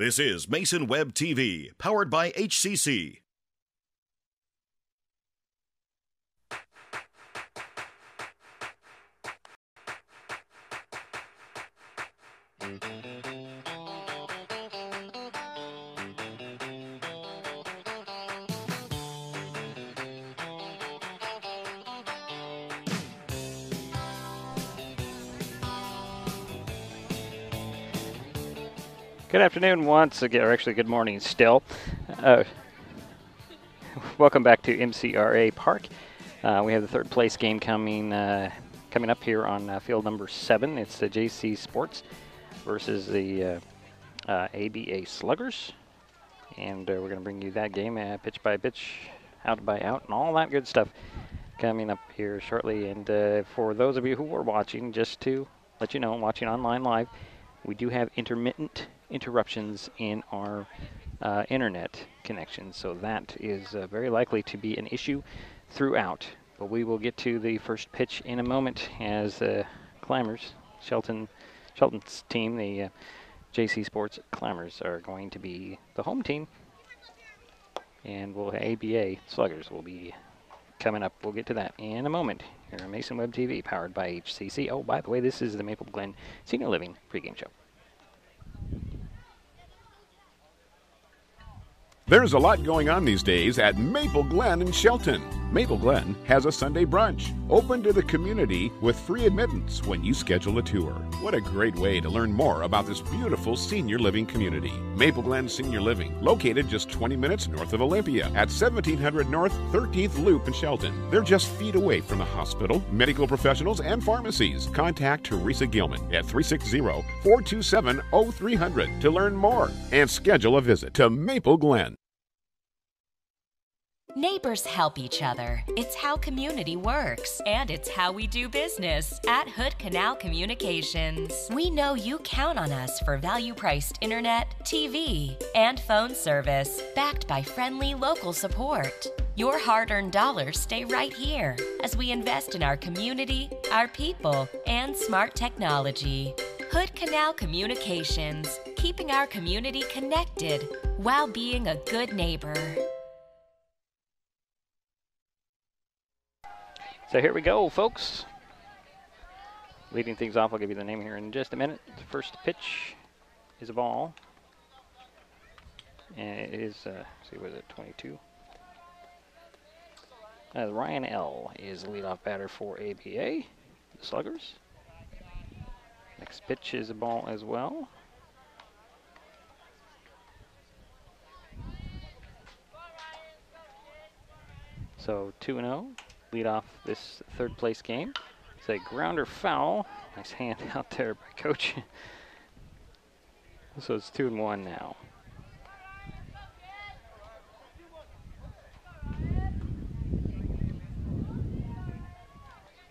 This is Mason Web TV, powered by HCC. Good afternoon once again, or actually good morning still. Welcome back to MCRA Park. We have the third place game coming up here on field number 7. It's the JCSPORTS versus the ABA Sluggers. And we're going to bring you that game pitch by pitch, out by out, and all that good stuff coming up here shortly. And for those of you who are watching, just to let you know, watching online live, we do have intermittent interruptions in our internet connection, so that is very likely to be an issue throughout. But we will get to the first pitch in a moment as Climbers, Shelton's team, the JCSPORTS Climbers, are going to be the home team, and ABA Sluggers will be coming up. We'll get to that in a moment here on Mason Web TV, powered by HCC. Oh, by the way, this is the Maple Glen Senior Living pregame show. There's a lot going on these days at Maple Glen in Shelton. Maple Glen has a Sunday brunch open to the community with free admittance when you schedule a tour. What a great way to learn more about this beautiful senior living community. Maple Glen Senior Living, located just 20 minutes north of Olympia at 1700 North 13th Loop in Shelton. They're just feet away from the hospital, medical professionals, and pharmacies. Contact Teresa Gilman at 360-427-0300 to learn more and schedule a visit to Maple Glen. Neighbors help each other. It's how community works, and it's how we do business at Hood Canal Communications. We know you count on us for value-priced internet, TV, and phone service, backed by friendly local support. Your hard-earned dollars stay right here as we invest in our community, our people, and smart technology. Hood Canal Communications, keeping our community connected while being a good neighbor. So here we go, folks. Leading things off, I'll give you the name here in just a minute. The first pitch is a ball. And it is, see, was it 22? Ryan L. is the leadoff batter for ABA, the Sluggers. Next pitch is a ball as well. So 2-0. Lead off this third place game. It's a grounder foul. Nice hand out there by Coach. So it's 2-1 now.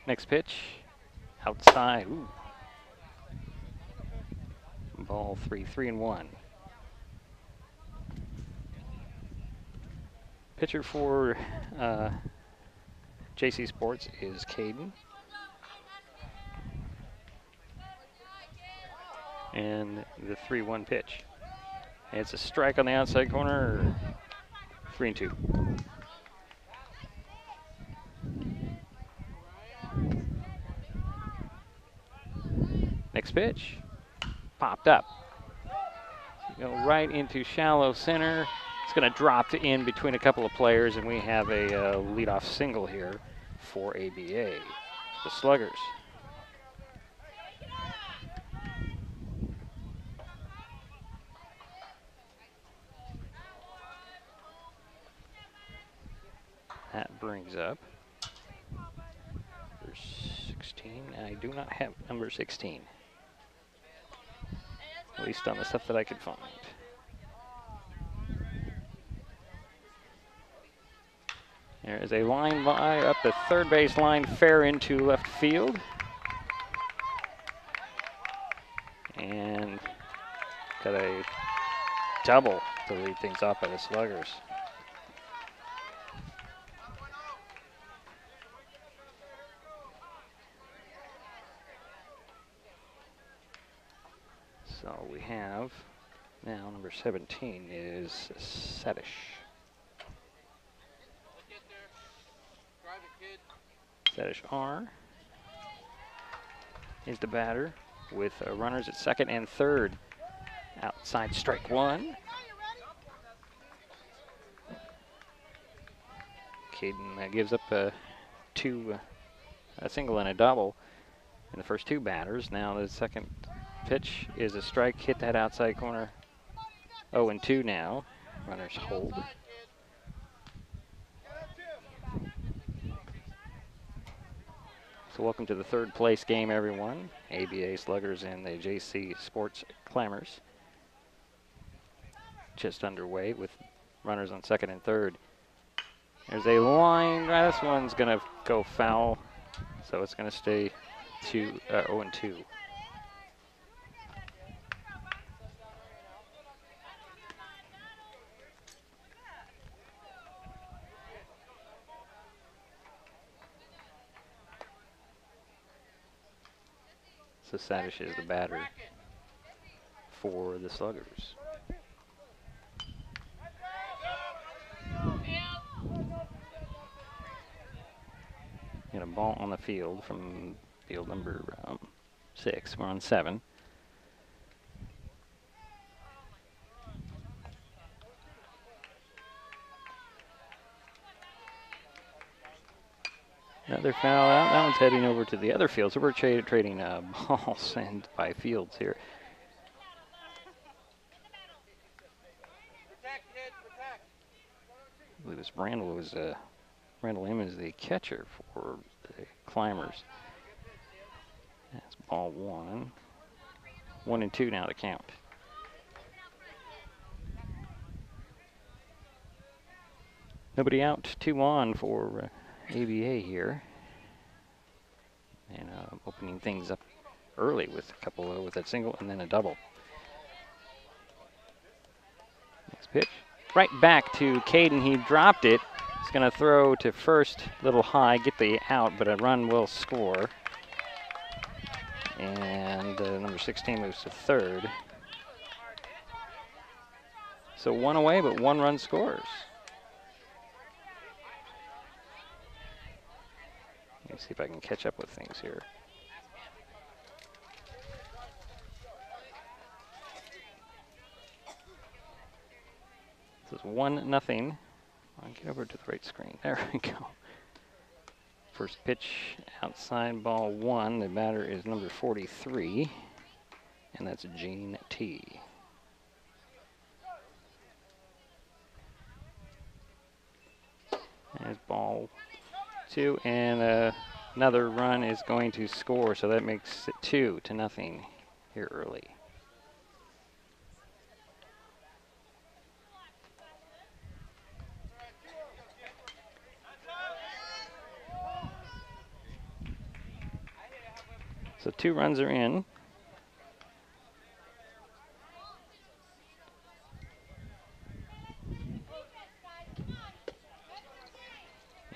Next pitch, outside. Ooh. Ball 3-1. Pitcher for JCSPORTS is Caden. And the 3-1 pitch. And it's a strike on the outside corner. 3-2. Next pitch. Popped up. Go right into shallow center. It's going to drop in between a couple of players, and we have a leadoff single here for ABA, the Sluggers. That brings up number 16. I do not have number 16, at least on the stuff that I could find. There is a line by up the third base line, fair into left field. And got a double to lead things off by the Sluggers. So we have Now number 17 is Sadish. Sadish R is the batter with runners at second and third. Outside strike one. Caden gives up a single and a double in the first two batters. Now the second pitch is a strike, hit that outside corner. 0-2 now. Runners hold. So welcome to the third place game, everyone. ABA Sluggers and the JC Sports Clammers. Just underway with runners on second and third. There's a line. This one's going to go foul, so it's going to stay 0-2. So Sadish is the batter for the Sluggers. Get a ball on the field from field number 6. We're on 7. Another foul out. That one's heading over to the other field. So we're trading balls and by fields here. I believe this Randall M is the catcher for the Climbers. That's ball 1. 1-2 now to count. Nobody out, 2 on for ABA here. And opening things up early with a couple with that single and then a double. Next pitch. Right back to Caden. He dropped it. He's going to throw to first, little high, get the out, but a run will score. And number 16 moves to third. So 1 away, but 1 run scores. Let me see if I can catch up with things here. This is 1-0. I'll get over to the right screen. There we go. First pitch, outside ball 1. The batter is number 43, and that's Gene T. There's ball 2, and another run is going to score, so that makes it 2-0 here early. So 2 runs are in.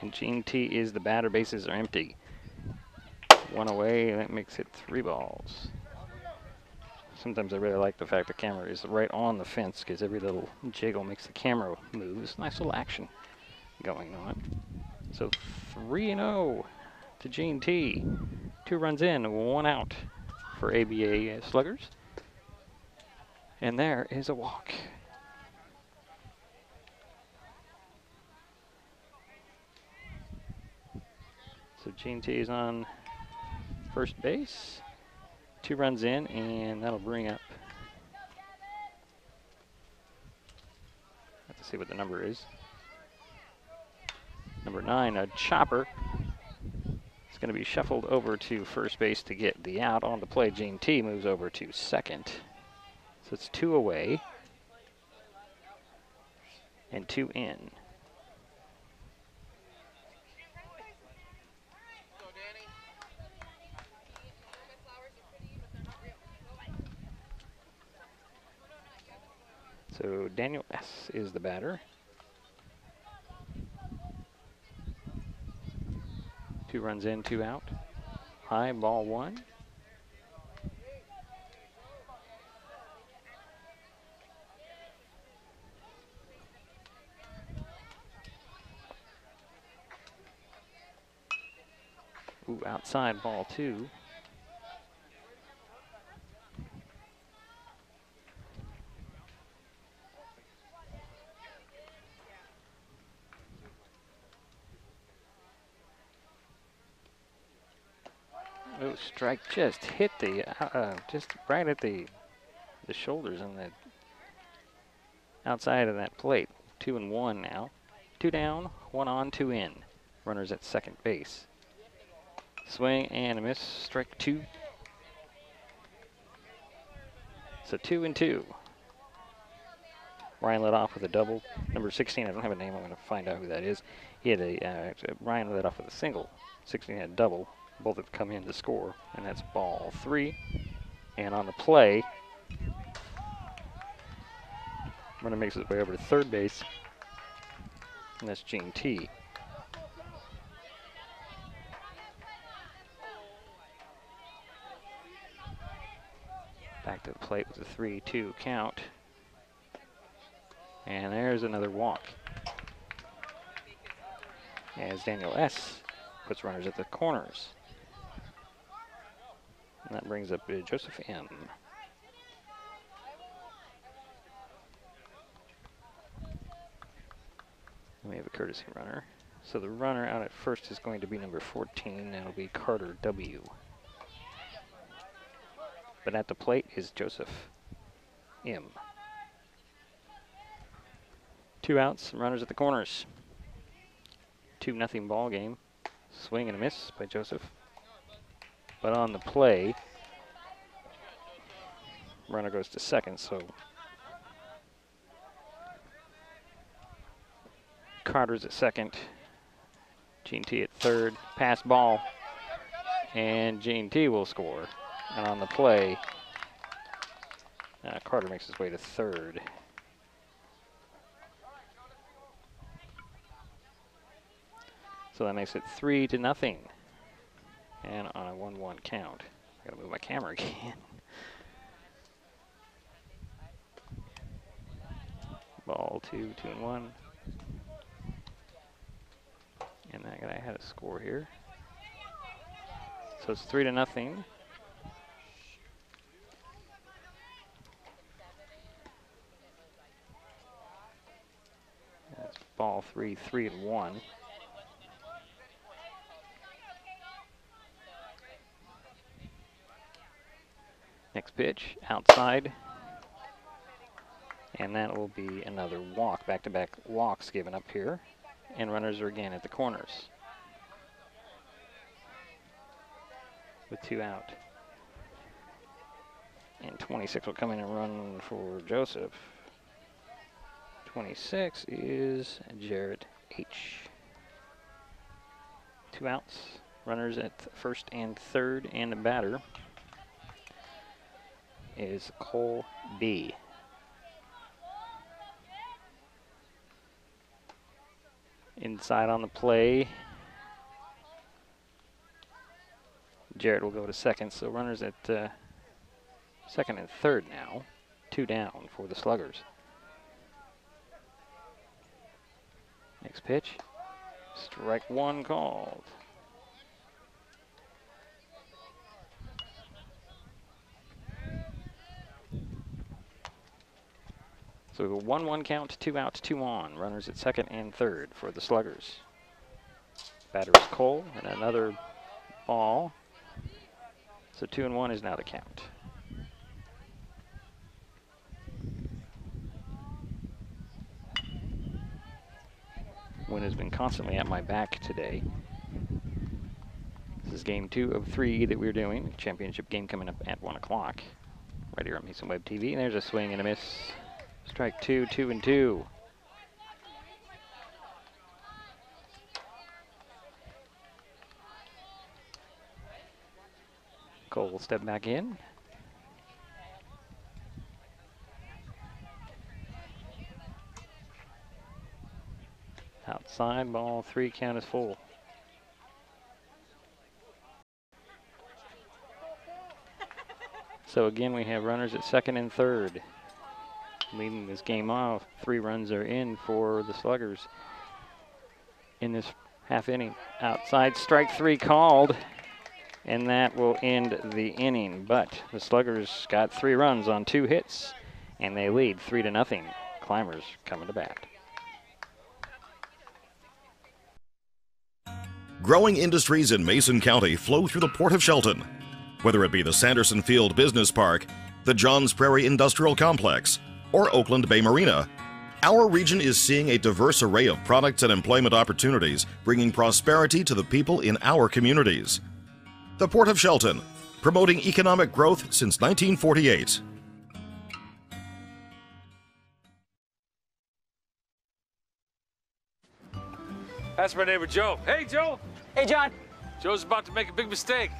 And Gene T is the batter. Bases are empty. 1 away, that makes it 3 balls. Sometimes I really like the fact the camera is right on the fence because every little jiggle makes the camera move. It's nice little action going on. So 3-0 to Gene T. 2 runs in, 1 out for ABA Sluggers. And there is a walk. So Gene T is on first base. 2 runs in, and that'll bring up. Have to see what the number is. Number 9, a chopper. It's going to be shuffled over to first base to get the out. On the play, Gene T moves over to second. So it's 2 away and 2 in. So Daniel S. is the batter. 2 runs in, 2 out. High, ball 1. Ooh, outside ball 2. Oh, strike just hit the, just right at the shoulders on the outside of that plate. 2-1 now. 2 down, 1 on, 2 in. Runners at second base. Swing and a miss. Strike 2. So 2-2. Ryan led off with a double. Number 16, I don't have a name. I'm going to find out who that is. He had Ryan led off with a single. 16 had a double. Both have come in to score, and that's ball 3. And on the play, runner makes his way over to third base, and that's Gene T. Back to the plate with a 3-2 count. And there's another walk. As Daniel S. puts runners at the corners. And that brings up Joseph M. And we have a courtesy runner. So the runner out at first is going to be number 14. That'll be Carter W. But at the plate is Joseph M. 2 outs, runners at the corners. 2-0 ball game. Swing and a miss by Joseph. But on the play, runner goes to second, so Carter's at second. Gene T at third. Pass ball. And Gene T will score. And on the play, Carter makes his way to third. So that makes it 3-0. And on a 1-1 count. I gotta move my camera again. Ball 2, 2-1. And I had a score here. So it's 3-0. That's ball 3, 3-1. Next pitch, outside. And that will be another walk. Back-to-back walks given up here. And runners are again at the corners. With 2 out. And 26 will come in and run for Joseph. 26 is Jarrett H. 2 outs. Runners at first and third, and the batter is Cole B. Inside on the play, Jarrett will go to second, so runners at second and third now. 2 down for the Sluggers. Next pitch, strike 1 called. So a 1-1 count, 2 outs, 2 on. Runners at second and third for the Sluggers. Batter is Cole, and another ball. So 2-1 is now the count. Wind has been constantly at my back today. This is game 2 of 3 that we're doing. Championship game coming up at 1 o'clock. Right here on Mason Web TV. And there's a swing and a miss. Strike 2, 2-2. Cole will step back in. Outside, ball 3, count is full. So again, we have runners at second and third. Leading this game off, 3 runs are in for the Sluggers in this half inning. Outside, strike 3 called, And that will end the inning. But the Sluggers got 3 runs on 2 hits, and they lead 3-0. Climbers coming to bat. Growing industries in Mason County flow through the Port of Shelton. Whether it be the Sanderson Field Business Park, the Johns Prairie Industrial Complex, or Oakland Bay Marina, our region is seeing a diverse array of products and employment opportunities, bringing prosperity to the people in our communities. The Port of Shelton, promoting economic growth since 1948. That's my neighbor Joe. Hey, Joe. Hey, John. Joe's about to make a big mistake.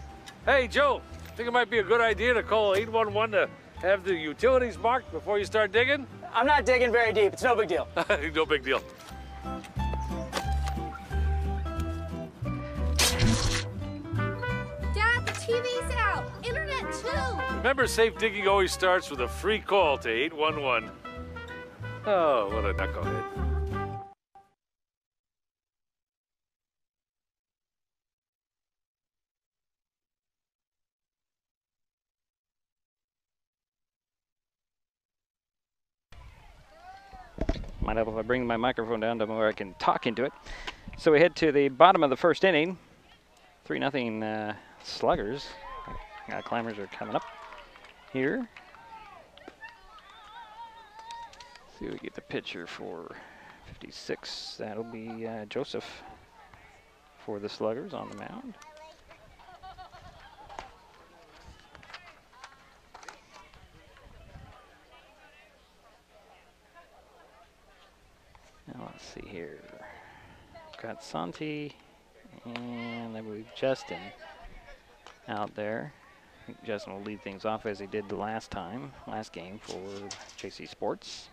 Hey, Joe, I think it might be a good idea to call 811 to have the utilities marked before you start digging. I'm not digging very deep. It's no big deal. No big deal. Dad, the TV's out. Internet, too. Remember, safe digging always starts with a free call to 811. Oh, what a knucklehead. Might help if I bring my microphone down to where I can talk into it. So we head to the bottom of the first inning. 3-0 Sluggers. Climbers are coming up here. See if we get the pitcher for 56. That'll be Joseph for the Sluggers on the mound. Now let's see here. Got Santi and I believe Justin out there. I think Justin will lead things off as he did the last game for JC Sports.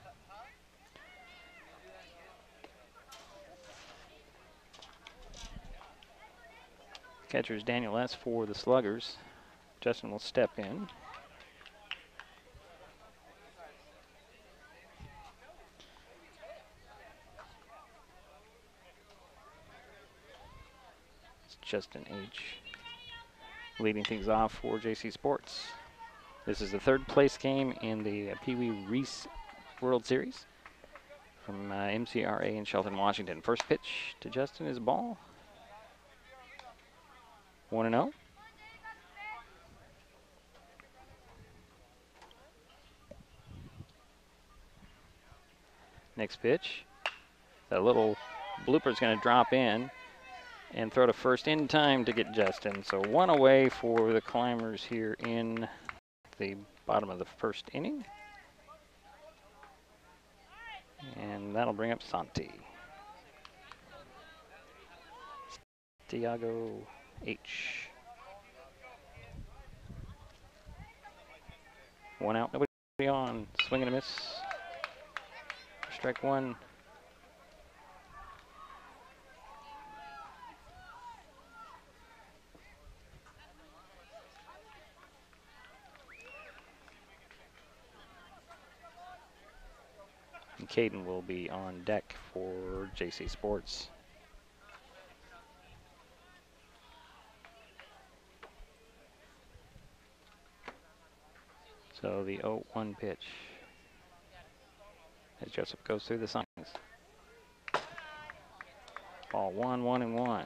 Catcher is Daniel S. for the Sluggers. Justin will step in. Justin H. leading things off for JC Sports. This is the 3rd place game in the Pee Wee Reese World Series from MCRA in Shelton, Washington. First pitch to Justin is ball. 1-0. Next pitch. That little blooper is going to drop in and throw to first in time to get Justin. So 1 away for the Climbers here in the bottom of the first inning. And that'll bring up Santi. Tiago H. 1 out, nobody on. Swing and a miss. Strike 1. And Caden will be on deck for JC Sports. So the 0-1 pitch as Joseph goes through the signs. Ball 1-1-1.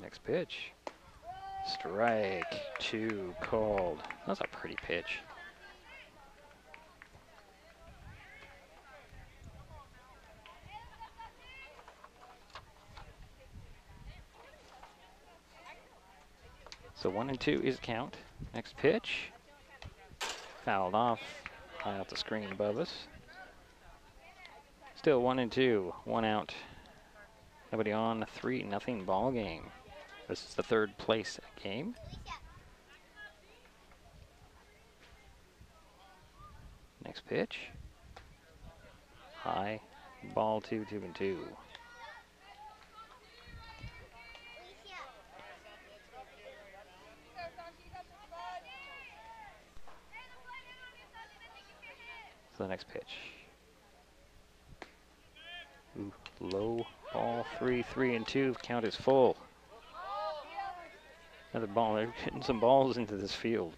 Next pitch. Strike 2 called. That's a pretty pitch. So 1-2 is count. Next pitch. Fouled off. High off the screen above us. Still 1-2. 1 out. Nobody on. 3-0 ball game. This is the 3rd place game. Next pitch. High. Ball 2-2-2. So the next pitch. Ooh, low ball, 3-2. Count is full. Another ball. They're hitting some balls into this field.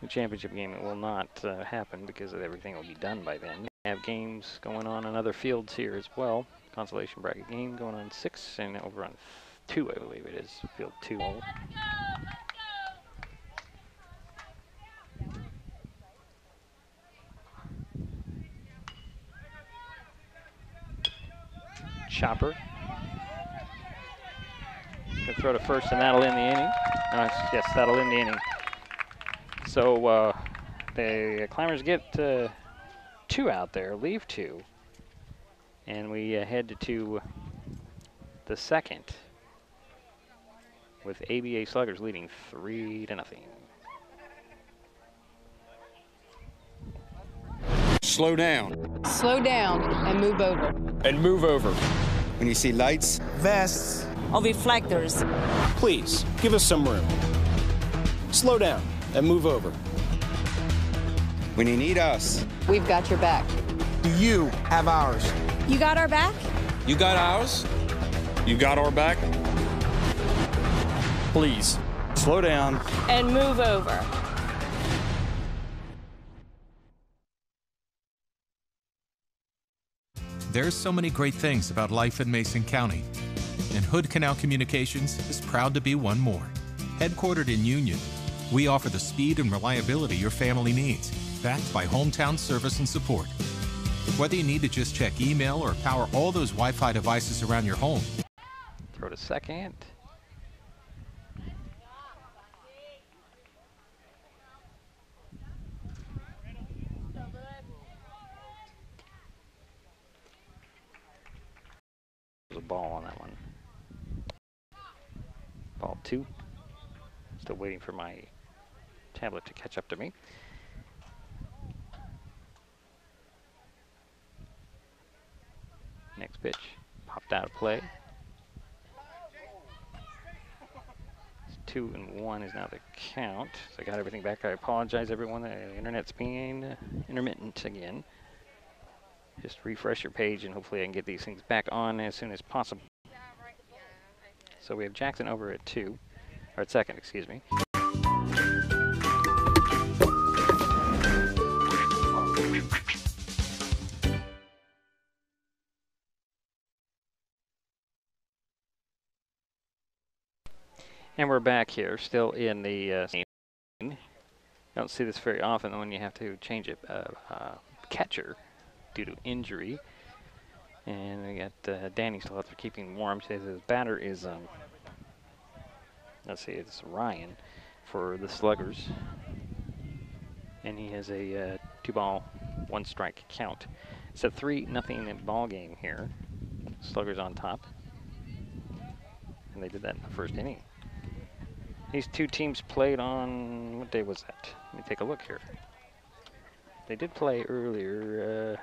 The championship game, it will not happen because everything will be done by then. We have games going on other fields here as well. Consolation bracket game going on 6 and over on 2, I believe it is. Field 2. Chopper. Gonna throw to first and that'll end the inning. Yes, that'll end the inning. So the Climbers get 2 out there, leave 2. And we head to the second with ABA Sluggers leading 3-0. Slow down. Slow down and move over. And move over. When you see lights, vests, or reflectors, please give us some room. Slow down and move over. When you need us, we've got your back. Do you have ours? You got our back? You got ours? You got our back? Please, slow down. and move over. There's so many great things about life in Mason County, and Hood Canal Communications is proud to be one more. Headquartered in Union, we offer the speed and reliability your family needs, backed by hometown service and support. Whether you need to just check email or power all those Wi-Fi devices around your home. Throw to second. There's a ball on that one. Ball 2. Still waiting for my tablet to catch up to me. Next pitch, popped out of play. 2-1 is now the count. So I got everything back. I apologize, everyone. The internet's being intermittent again. Just refresh your page, and hopefully I can get these things back on as soon as possible. So we have Jackson over at 2, or at second, excuse me. And we're back here, still in the scene. Don't see this very often when you have to change a catcher due to injury. And we got Danny still out there keeping warm. Says his batter is, let's see, it's Ryan for the Sluggers. And he has a 2-ball, 1-strike count. It's a 3-0 ball game here. Sluggers on top. And they did that in the first inning. These two teams played on, what day was that? Let me take a look here. They did play earlier.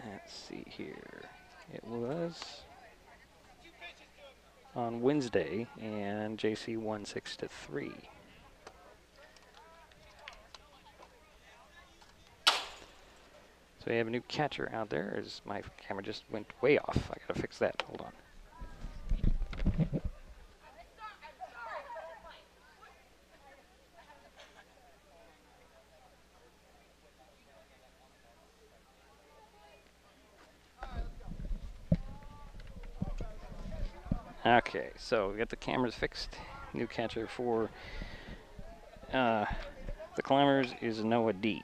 Let's see here. It was on Wednesday, and JC won 6-3. So we have a new catcher out there. As my camera just went way off. I gotta fix that. Hold on. Okay, so we got the cameras fixed. New catcher for the Climbers is Noah D.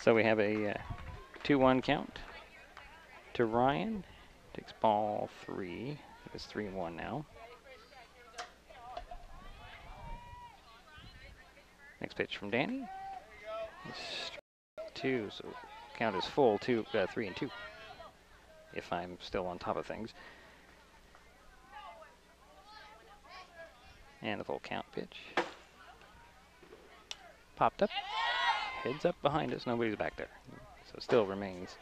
So we have a 2-1 count to Ryan. Takes ball 3. It's 3-1 now. Next pitch from Danny. It's 2, so count is full. 3-2. If I'm still on top of things. And the full count pitch. Popped up. Heads up behind us. Nobody's back there. So still remains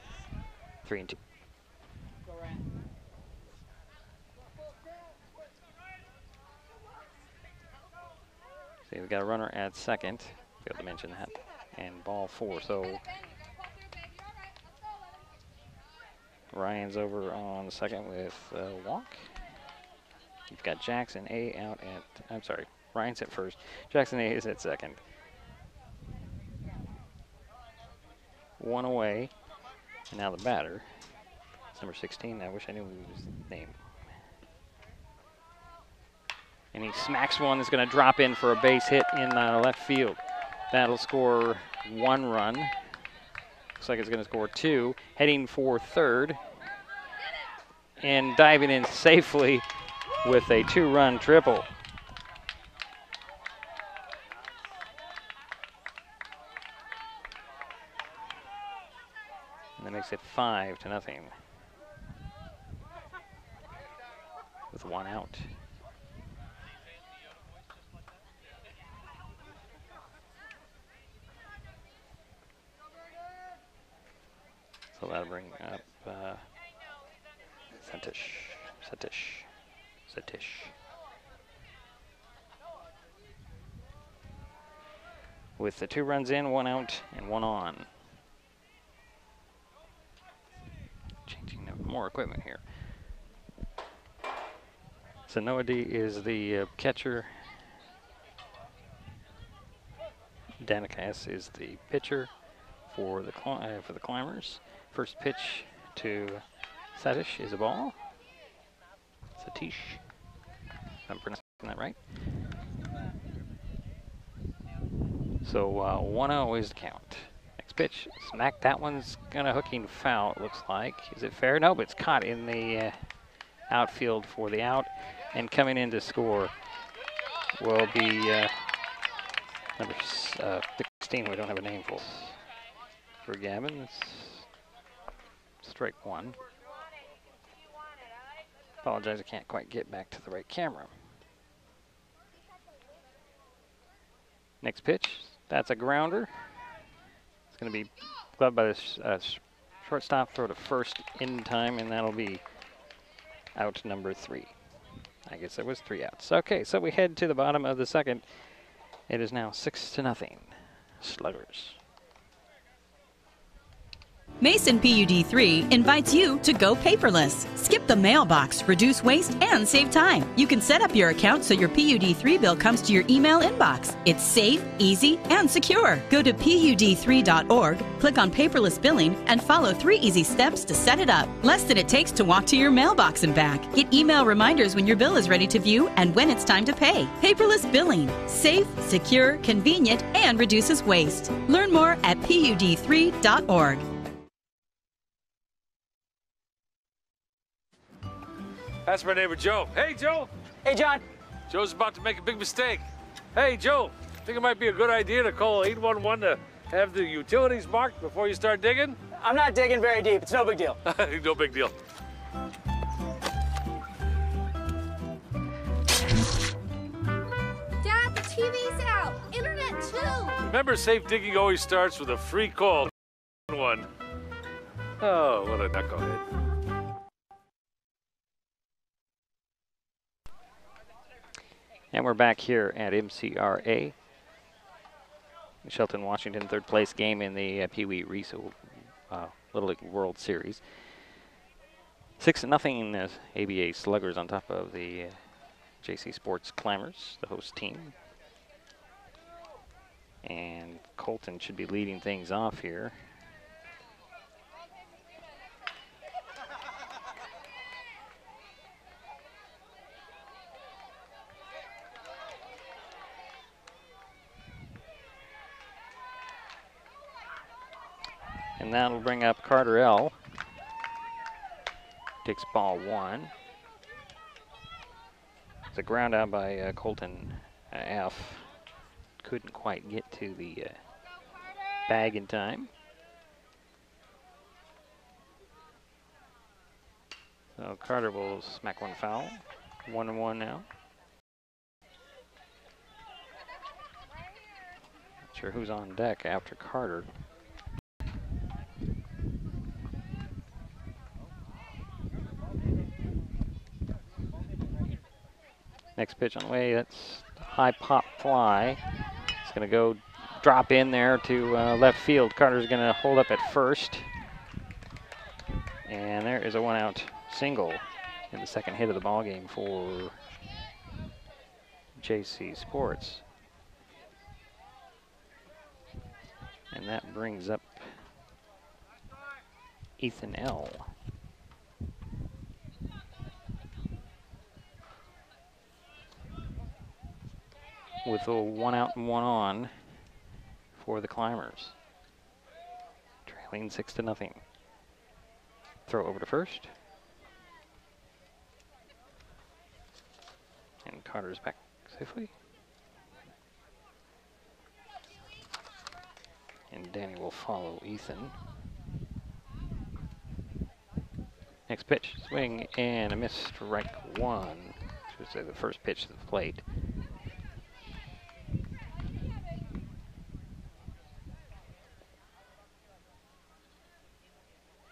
3-2. So we've got a runner at second. Failed to mention that. And ball 4. So Ryan's over on second with a walk. You've got Jackson A out at, I'm sorry, Ryan's at first. Jackson A is at second. 1 away. And now the batter. It's number 16. I wish I knew his name. And he smacks one that's going to drop in for a base hit in left field. That'll score 1 run. Looks like it's going to score 2. Heading for third. And diving in safely with a 2-run triple. And that makes it 5-0 with 1 out. So that'll bring up Satish. With the 2 runs in, 1 out, and 1 on. Changing more equipment here. So Noah D is the catcher. Danikas is the pitcher for the Climbers. First pitch to Satish is a ball. Satish. I'm pronouncing that right. So 1-0 is the count. Next pitch, smack. That one's gonna hooking foul, it looks like. Is it fair? No, but it's caught in the outfield for the out. And coming in to score will be number 16. We don't have a name for Gavin. It's strike 1. Apologize, I can't quite get back to the right camera. Next pitch, that's a grounder. It's going to be gloved by the shortstop, throw to first in time, and that'll be out number 3. I guess there was 3 outs. Okay, so we head to the bottom of the second. It is now 6-0. Sluggers. Mason PUD3 invites you to go paperless. Skip the mailbox, reduce waste, and save time. You can set up your account so your PUD3 bill comes to your email inbox. It's safe, easy, and secure. Go to PUD3.org, click on paperless billing, and follow 3 easy steps to set it up. Less than it takes to walk to your mailbox and back. Get email reminders when your bill is ready to view and when it's time to pay. Paperless billing. Safe, secure, convenient, and reduces waste. Learn more at PUD3.org. That's my neighbor Joe. Hey, Joe. Hey, John. Joe's about to make a big mistake. Hey, Joe, think it might be a good idea to call 811 to have the utilities marked before you start digging? I'm not digging very deep. It's no big deal. No big deal. Dad, the TV's out. Internet too. Remember, safe digging always starts with a free call. One. Oh, what a knucklehead. And we're back here at MCRA. Shelton, Washington, 3rd place game in the Pee Wee Reese Little League World Series. 6-0 ABA Sluggers on top of the JC Sports Climbers, the host team. And Colton should be leading things off here. And that'll bring up Carter L. Takes ball 1. It's a ground out by Colton F. Couldn't quite get to the bag in time. So Carter will smack one foul. 1-1 now. Not sure who's on deck after Carter. Next pitch on the way, that's high pop fly. It's going to go drop in there to left field. Carter's going to hold up at first. And there is a one-out single in the second hit of the ball game for JC Sports. And that brings up Ethan L. With a 1 out and 1 on for the Climbers. Trailing 6-0. Throw over to first. And Carter's back safely. And Danny will follow Ethan. Next pitch, swing and a miss, strike one. I should say the first pitch to the plate.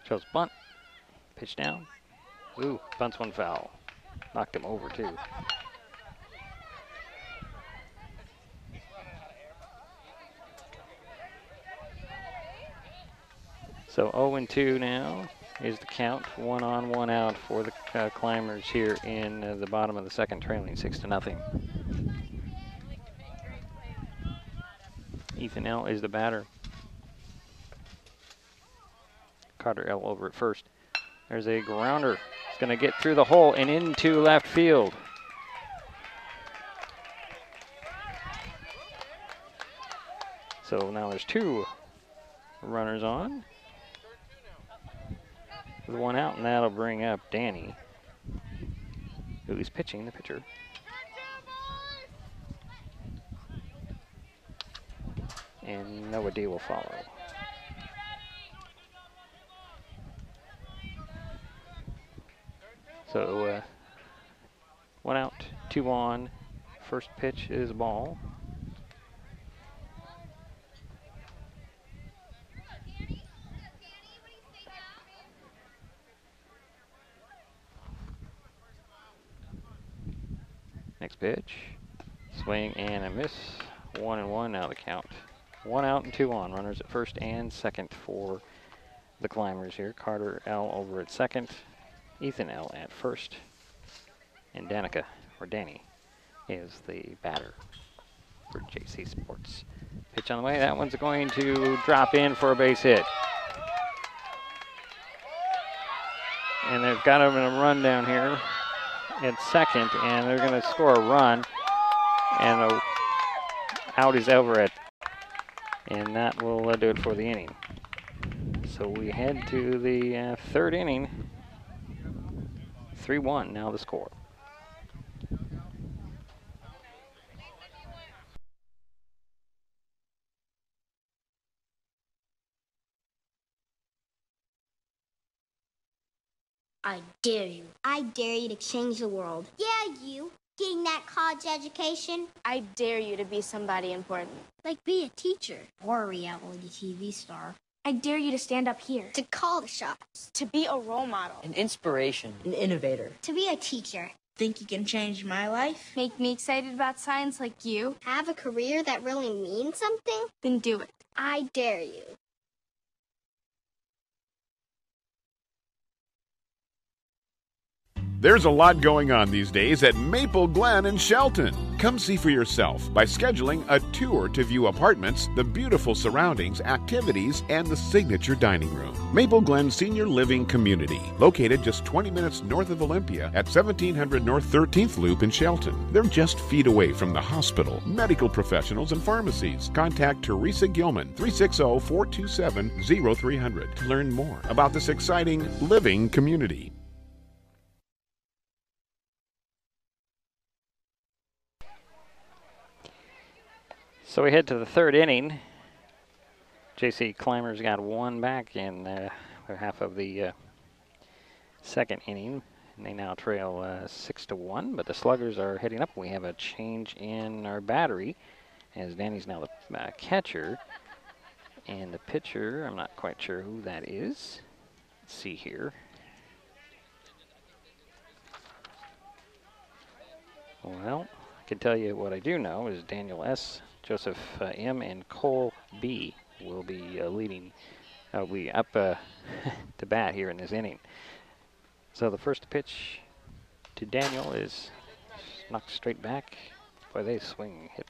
Shows bunt, pitch down. Ooh, bunts one foul. Knocked him over too. So 0-2 now is the count. 1 on, 1 out for the Climbers here in the bottom of the second, trailing 6-0. Ethan L is the batter. Carter L over at first. There's a grounder. It's going to get through the hole and into left field. So now there's 2 runners on. With 1 out, and that'll bring up Danny, who's pitching the pitcher. And Noah D will follow. So 1 out, 2 on. First pitch is a ball. Next pitch, swing and a miss. 1-1 now the count. 1 out and 2 on. Runners at first and second for the Climbers here. Carter L over at second. Ethan L at first. And Danica, or Danny, is the batter for JC Sports. Pitch on the way. That one's going to drop in for a base hit. And they've got him in a run down here at second, and they're going to score a run. And out is Everett. And that will do it for the inning. So we head to the third inning. 3-1 now the score. I dare you. I dare you to change the world. Yeah, you. Getting that college education. I dare you to be somebody important. Like be a teacher. Or a reality TV star. I dare you to stand up here. To call the shots. To be a role model. An inspiration. An innovator. To be a teacher. Think you can change my life? Make me excited about science like you? Have a career that really means something? Then do it. I dare you. There's a lot going on these days at Maple Glen in Shelton. Come see for yourself by scheduling a tour to view apartments, the beautiful surroundings, activities, and the signature dining room. Maple Glen Senior Living Community, located just 20 minutes north of Olympia at 1700 North 13th Loop in Shelton. They're just feet away from the hospital, medical professionals, and pharmacies. Contact Teresa Gilman, 360-427-0300 to learn more about this exciting living community. So we head to the third inning. JC Climbers got 1 back in half of the second inning. And they now trail 6-1, but the Sluggers are heading up. We have a change in our battery as Danny's now the catcher. And the pitcher, I'm not quite sure who that is. Let's see here. Well, I can tell you what I do know is Daniel S., Joseph M., and Cole B. will be leading. Will be up to bat here in this inning. So the first pitch to Daniel is knocked straight back. Boy, they swing, hit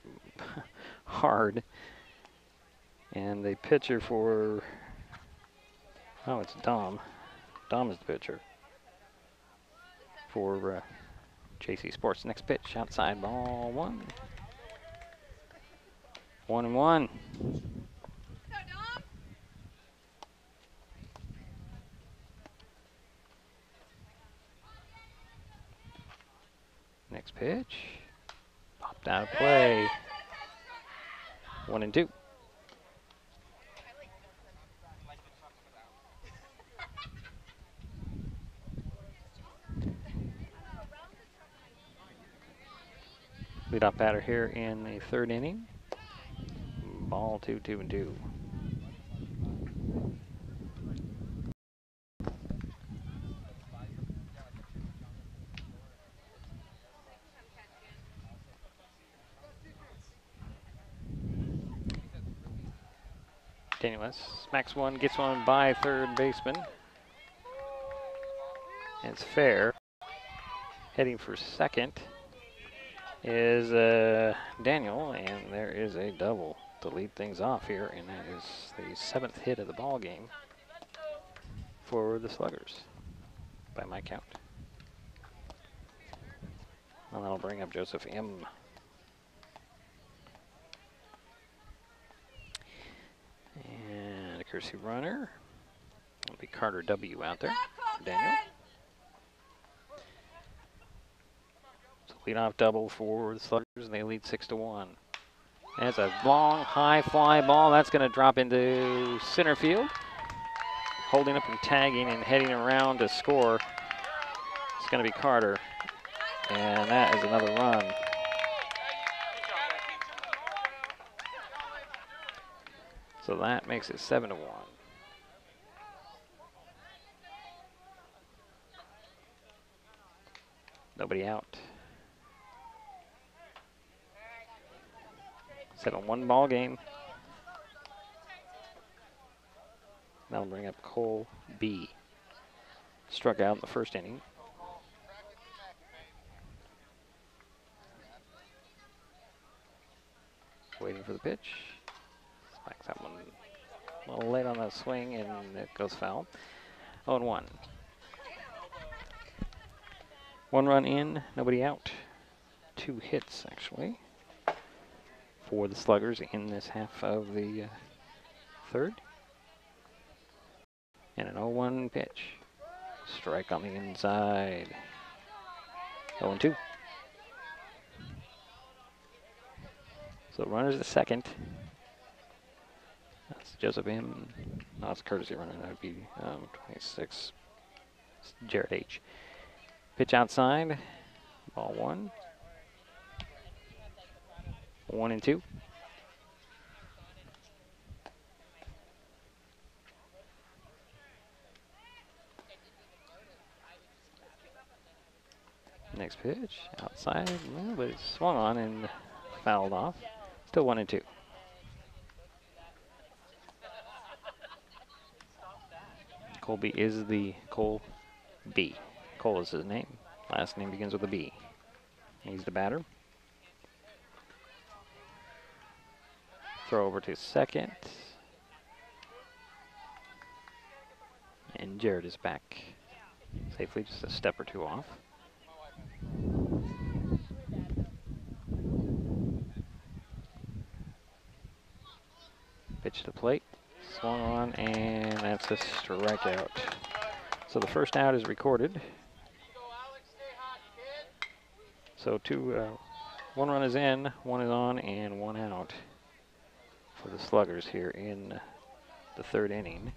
hard. And the pitcher for, oh, it's Dom. Dom is the pitcher for JC Sports. Next pitch, outside, ball one. 1-1. Next pitch, popped out of play. 1-2. Leadoff batter here in the third inning. Ball 2-2-2. Daniel S. smacks one, gets one by third baseman. And it's fair. Heading for second is Daniel, and there is a double to lead things off here, and that is the 7th hit of the ball game for the Sluggers, by my count. And that'll bring up Joseph M. And a courtesy runner. It'll be Carter W. out there for Daniel. So leadoff double for the Sluggers, and they lead 6-1. That's a long, high fly ball. That's going to drop into center field. Holding up and tagging and heading around to score. It's going to be Carter. And that is another run. So that makes it 7-1. Nobody out. Set on one ball game. That'll bring up Cole B. Struck out in the first inning. Waiting for the pitch. Smacks that one a little late on that swing, and it goes foul. 0-1. One run in, nobody out. 2 hits, actually, for the Sluggers in this half of the third. And an 0-1 pitch. Strike on the inside. 0-2. So runners at second. That's Joseph M. No, it's courtesy runner. That would be 26. It's Jared H. Pitch outside. Ball 1. 1-2. Next pitch outside. Well, but it swung on and fouled off. Still 1-2. Cole B is the Cole B. Cole is his name. Last name begins with a B. He's the batter. Throw over to second. And Jared is back safely, just a step or two off. Pitch to the plate, swung on, and that's a strikeout. So the first out is recorded. So one run is in, 1 is on, and 1 out for the Sluggers here in the third inning.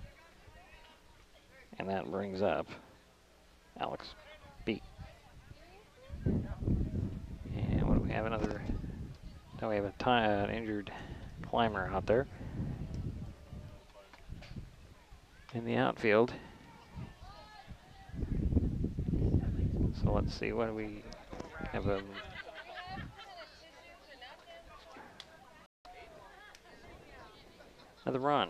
And that brings up Alex B. And what do we have? Now we have an injured climber out there in the outfield. So let's see, what do we have? Another run.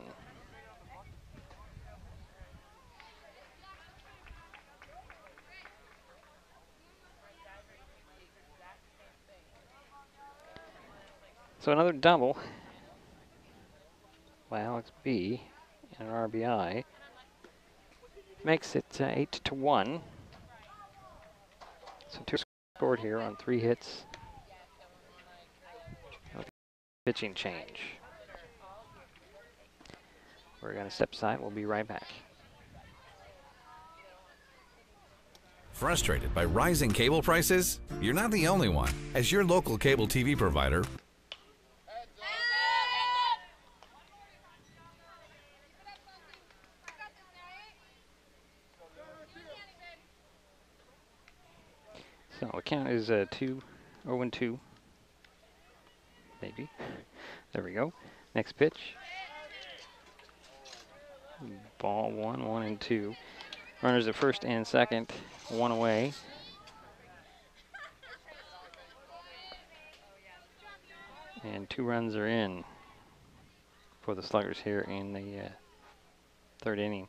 So another double by Alex B. and an RBI makes it 8-1. So 2 scored here on 3 hits. Pitching change. We're going to step aside. We'll be right back. Frustrated by rising cable prices? You're not the only one. As your local cable TV provider, So the count is 0-2. Maybe. There we go. Next pitch. Ball 1-2. Runners at first and second, 1 away. And 2 runs are in for the Sluggers here in the 3rd inning.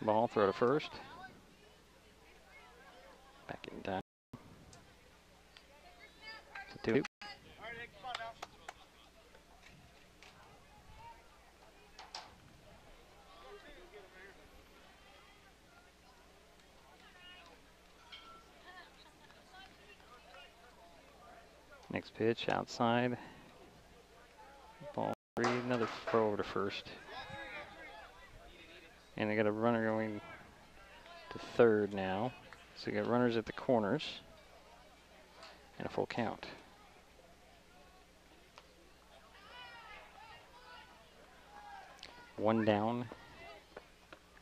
Ball, throw to first. Back in time. So 2. Next pitch, outside. Ball 3, another throw over to first. And they got a runner going to 3rd now. So you got runners at the corners. And a full count. One down.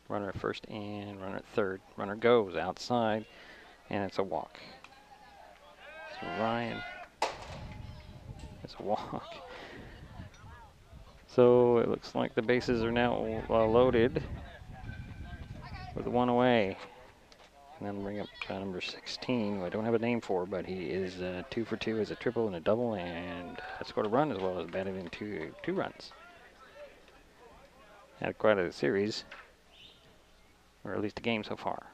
Runner at first and runner at 3rd. Runner goes outside. And it's a walk. So Ryan. It's a walk. So it looks like the bases are now loaded with 1 away. And then bring up number 16, who I don't have a name for, but he is 2 for 2 as a triple and a double, and scored a run as well as batted in two runs. Had quite a series, or at least a game so far.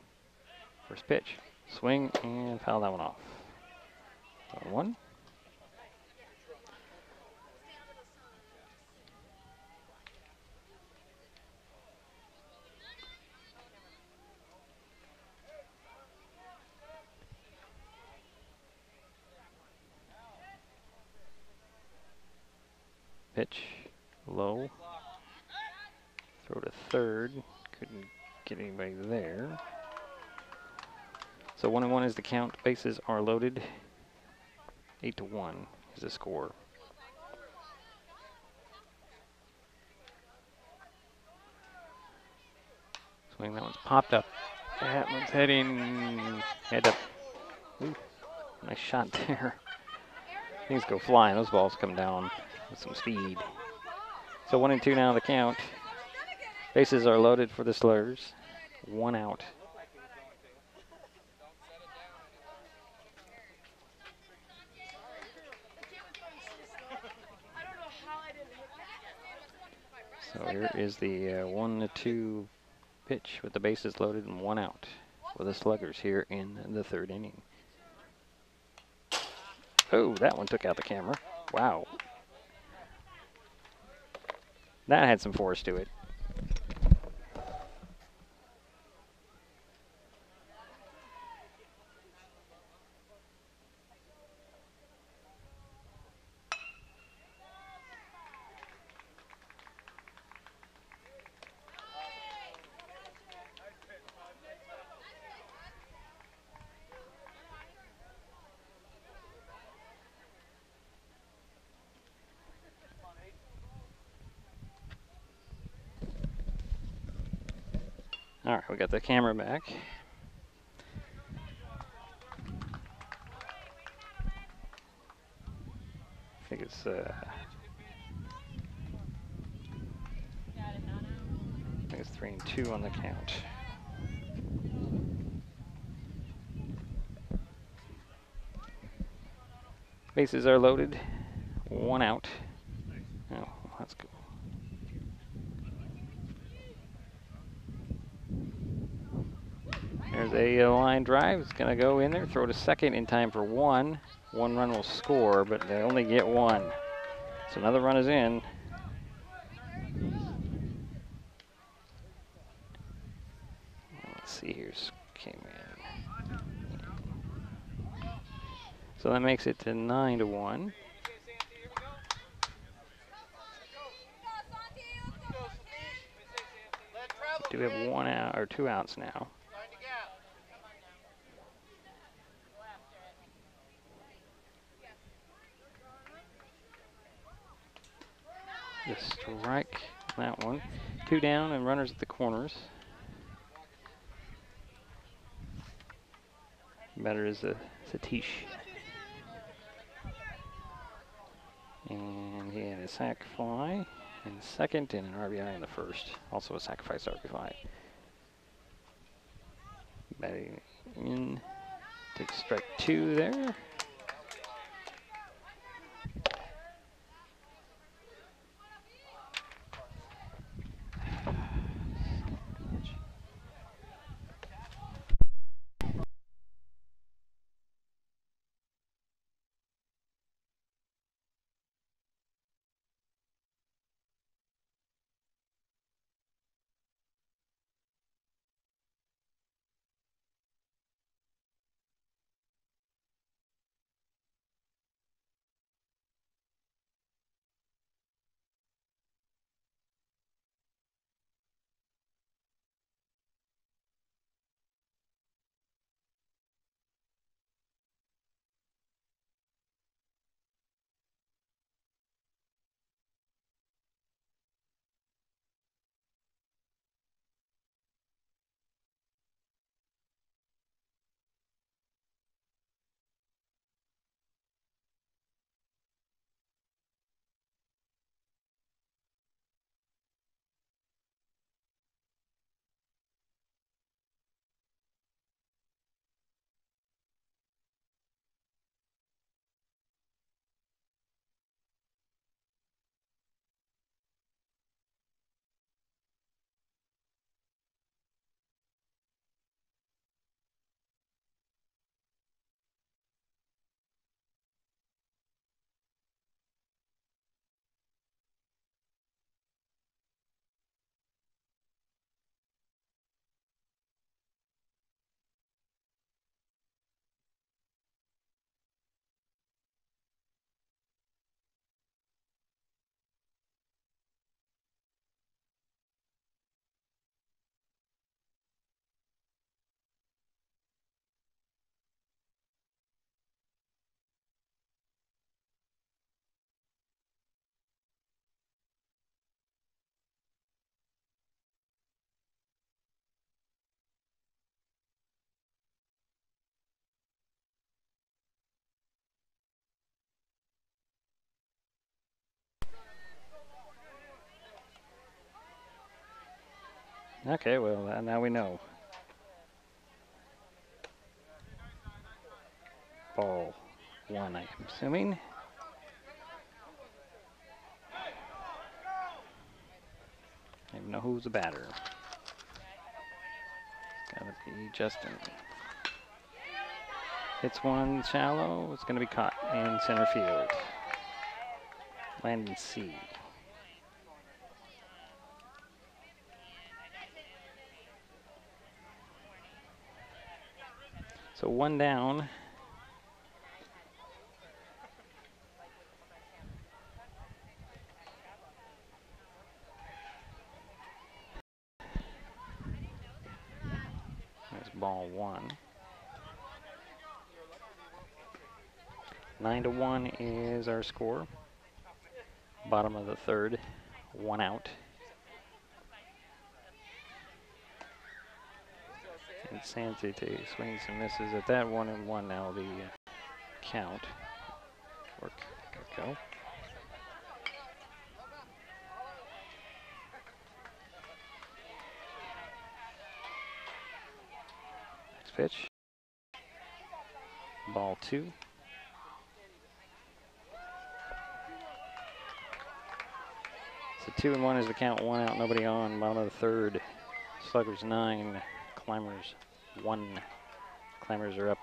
First pitch, swing, and foul that one off. 1. Pitch, low, throw to 3rd, couldn't get anybody there. So 1-1 is the count, bases are loaded. 8-1 is the score. Swing, that one's popped up. That one's heading, head up. Ooh, nice shot there. Things go flying, those balls come down with some speed. So 1-2 now the count. Bases are loaded for the Sluggers. 1 out. So here is the 1-2 pitch with the bases loaded and 1 out for the Sluggers here in the 3rd inning. Oh, that one took out the camera. Wow. That had some force to it. All right, we got the camera back. I think it's I think it's 3-2 on the count. Bases are loaded. 1 out. Oh, that's cool. There's a line drive. It's going to go in there, throw to second in time for one. One run will score, but they only get one. So another run is in. Let's see, here's came in. So that makes it to 9-1. Do we have 1 out or 2 outs now? The strike, that one. 2 down and runners at the corners. Batter is a Satish. And he had a sac fly in the second and an RBI in the first. Also a sacrifice RBI. Batting in, takes strike 2 there. Okay, well, now we know. Ball 1, I'm assuming. I don't even know who's the batter. It's gotta be Justin. Hits one shallow. It's gonna be caught in center field. Landon C. So 1 down. There's ball 1. 9-1 is our score. Bottom of the third, 1 out. And Sanchez swings and misses at that 1-1 now the count. Work, go. Next pitch. Ball 2. So 2-1 is the count, 1 out, nobody on. Bottom of the third. Sluggers 9, Climbers 1. Climbers are up.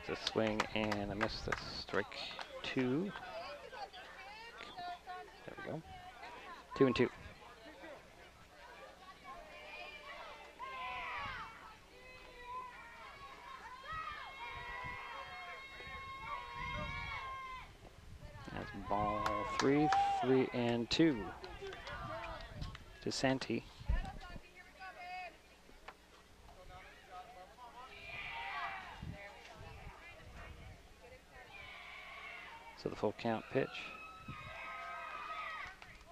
It's a swing and a miss. That's strike 2. There we go. 2-2. That's ball 3, 3-2 to Santee. So the full count pitch.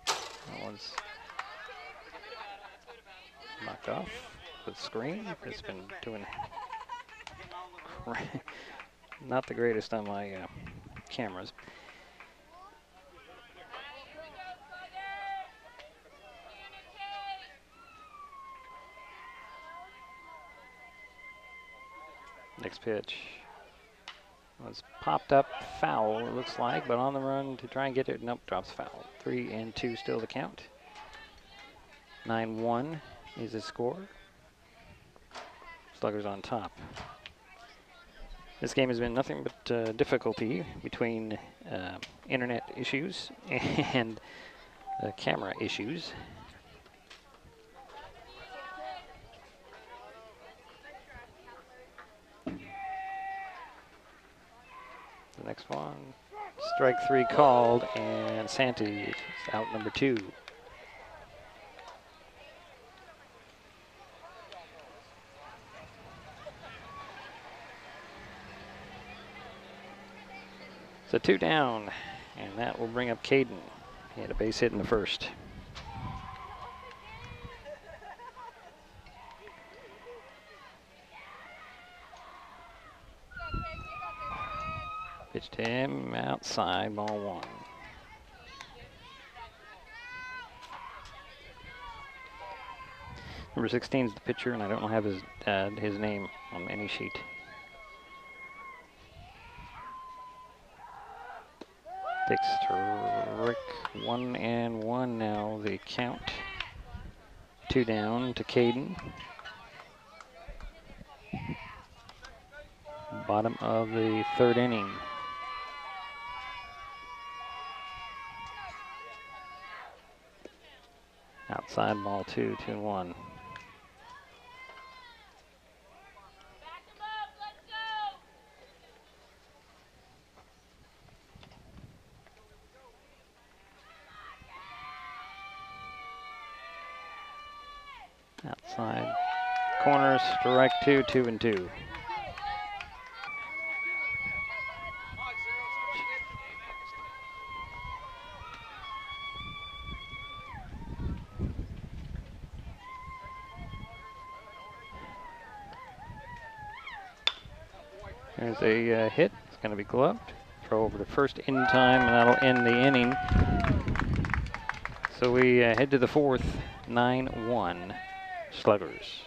That one's knocked off the screen. It's been doing not the greatest on my cameras. Next pitch was popped up foul, it looks like, but on the run to try and get it. Nope, drops foul. 3-2 still the count. 9-1 is the score. Sluggers on top. This game has been nothing but difficulty between internet issues and camera issues. The next one, strike 3 called, and Santee is out number 2. So 2 down, and that will bring up Caden. He had a base hit in the first. Pitched him outside, ball 1. Number 16 is the pitcher, and I don't have his name on any sheet. Takes strike 1-1 now, the count. 2 down to Caden. Bottom of the 3rd inning. Outside ball 2, 2-1. Outside corner, strike 2, 2-2. There's a hit. It's going to be gloved. Throw over to first in time, and that'll end the inning. So we head to the 4th, 9-1 Sluggers.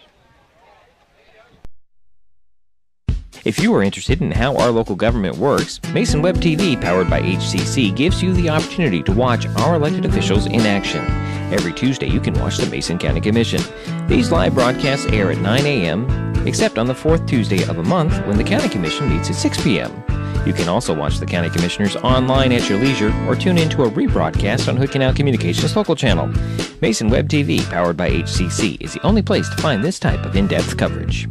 If you are interested in how our local government works, Mason Web TV, powered by HCC, gives you the opportunity to watch our elected officials in action. Every Tuesday, you can watch the Mason County Commission. These live broadcasts air at 9 a.m., except on the 4th Tuesday of a month when the County Commission meets at 6 p.m. You can also watch the County Commissioners online at your leisure or tune into a rebroadcast on Hood Canal Communications local channel. Mason Web TV, powered by HCC, is the only place to find this type of in-depth coverage.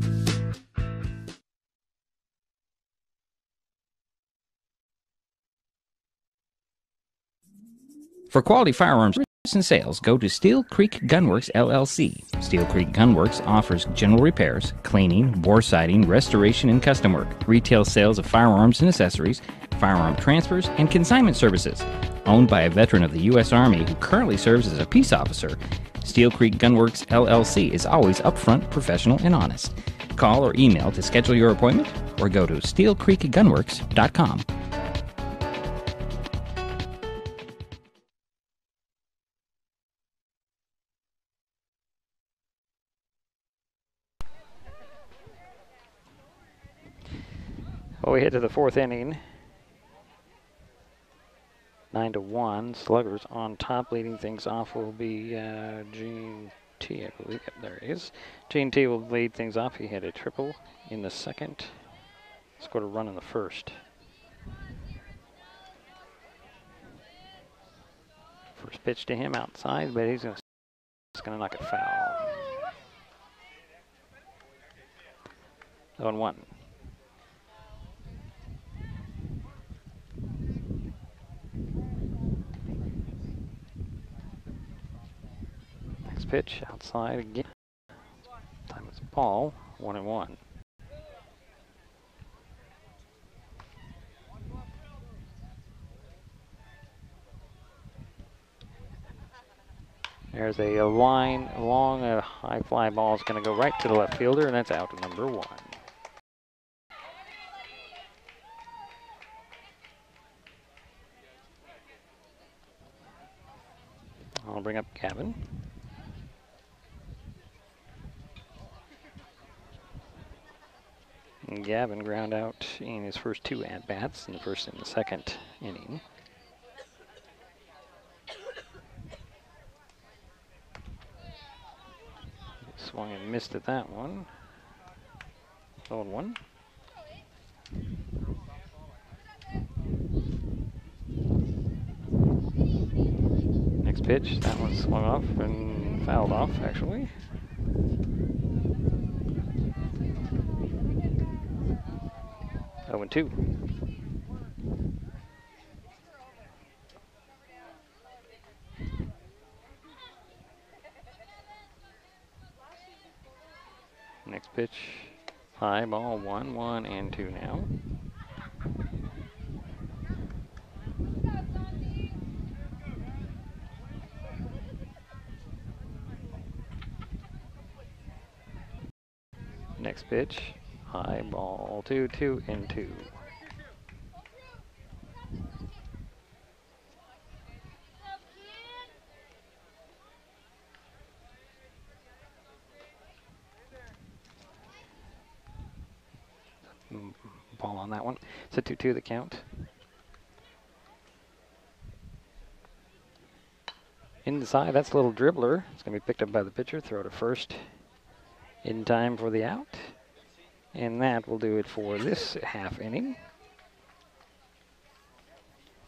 For quality firearms and sales, go to Steel Creek Gunworks, LLC. Steel Creek Gunworks offers general repairs, cleaning, bore sighting, restoration, and custom work, retail sales of firearms and accessories, firearm transfers, and consignment services. Owned by a veteran of the U.S. Army who currently serves as a peace officer, Steel Creek Gunworks, LLC is always upfront, professional, and honest. Call or email to schedule your appointment or go to steelcreekgunworks.com. Well, we head to the 4th inning. 9-1. Sluggers on top. Leading things off will be Gene T, I believe. Yep, there he is. G&T will lead things off. He had a triple in the second. Scored a run in the first. First pitch to him outside, but he's going to knock it foul. 0-1. Next pitch outside again. Time is ball. 1-1. There's a line along a high fly ball. Is going to go right to the left fielder, and that's out number 1. I'll bring up Gavin. And Gavin ground out in his first 2 at-bats, in the first and the second inning. Swung and missed at that one. 0-1. Next pitch, that one swung off and fouled off, actually. Oh, and 2. Next pitch, high ball, 1, and 2 now. Next pitch, high ball, 2, and 2. Ball on that one. It's a 2-2 the count. Inside, that's a little dribbler. It's going to be picked up by the pitcher. Throw to first in time for the out. And that will do it for this half inning.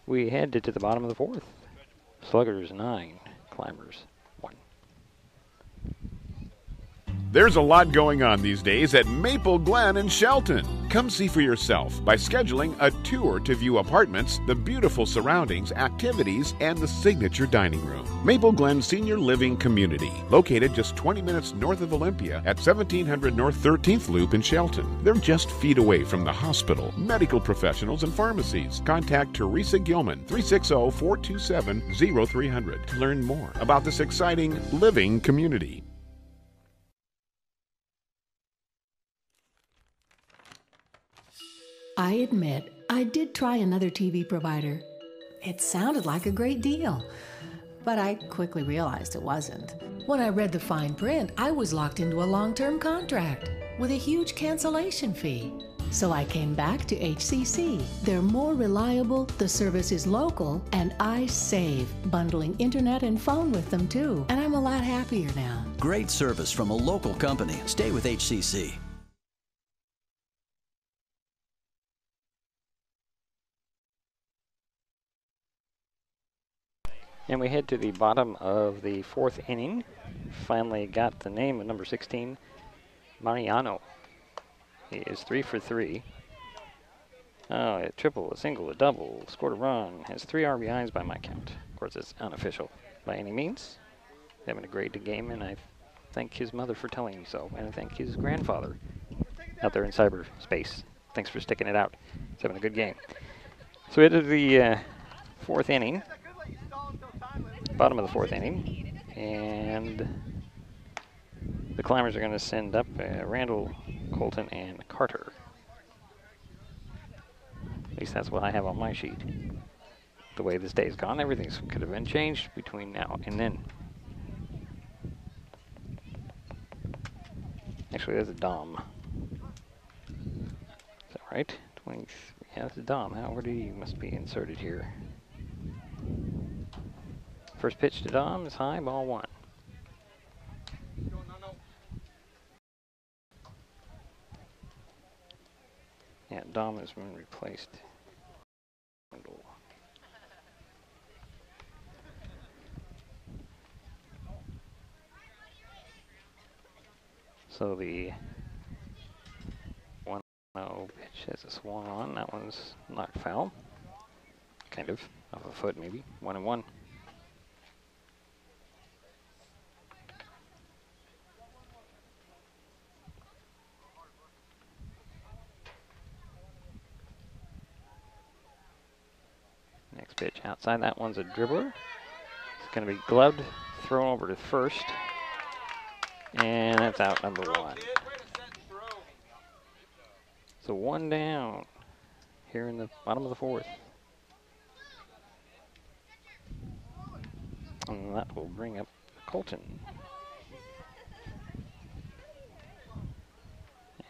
We head to the bottom of the 4th. Sluggers 9, Climbers 1. There's a lot going on these days at Maple Glen in Shelton. Come see for yourself by scheduling a tour to view apartments, the beautiful surroundings, activities, and the signature dining room. Maple Glen Senior Living Community, located just 20 minutes north of Olympia at 1700 North 13th Loop in Shelton. They're just feet away from the hospital, medical professionals, and pharmacies. Contact Teresa Gilman, 360-427-0300 to learn more about this exciting living community. I admit, I did try another TV provider. It sounded like a great deal, but I quickly realized it wasn't. When I read the fine print, I was locked into a long-term contract with a huge cancellation fee. So I came back to HCC. They're more reliable, the service is local, and I save, bundling internet and phone with them too. And I'm a lot happier now. Great service from a local company. Stay with HCC. And we head to the bottom of the 4th inning. Finally got the name of number 16, Mariano. He is 3 for 3. Oh, a triple, a single, a double, scored a run, has 3 RBIs by my count. Of course, it's unofficial by any means. Having a great game, and I thank his mother for telling me so, and I thank his grandfather out there in cyberspace. Thanks for sticking it out. He's having a good game. So we head to the 4th inning. Bottom of the 4th inning, and the Climbers are going to send up Randall, Colton, and Carter. At least that's what I have on my sheet. The way this day's gone, everything could have been changed between now and then. Actually, there's a Dom. Is that right? 20. Yeah, that's a Dom. Howard E must be inserted here. First pitch to Dom is high, ball 1. Yeah, Dom has been replaced. So the 1-0 pitch has a swung on. That one's knocked foul. Kind of. Off a foot, maybe. 1-1. Next pitch outside. That one's a dribbler. It's going to be gloved, thrown over to first. And that's out, number 1. So 1 down here in the bottom of the 4th. And that will bring up Colton.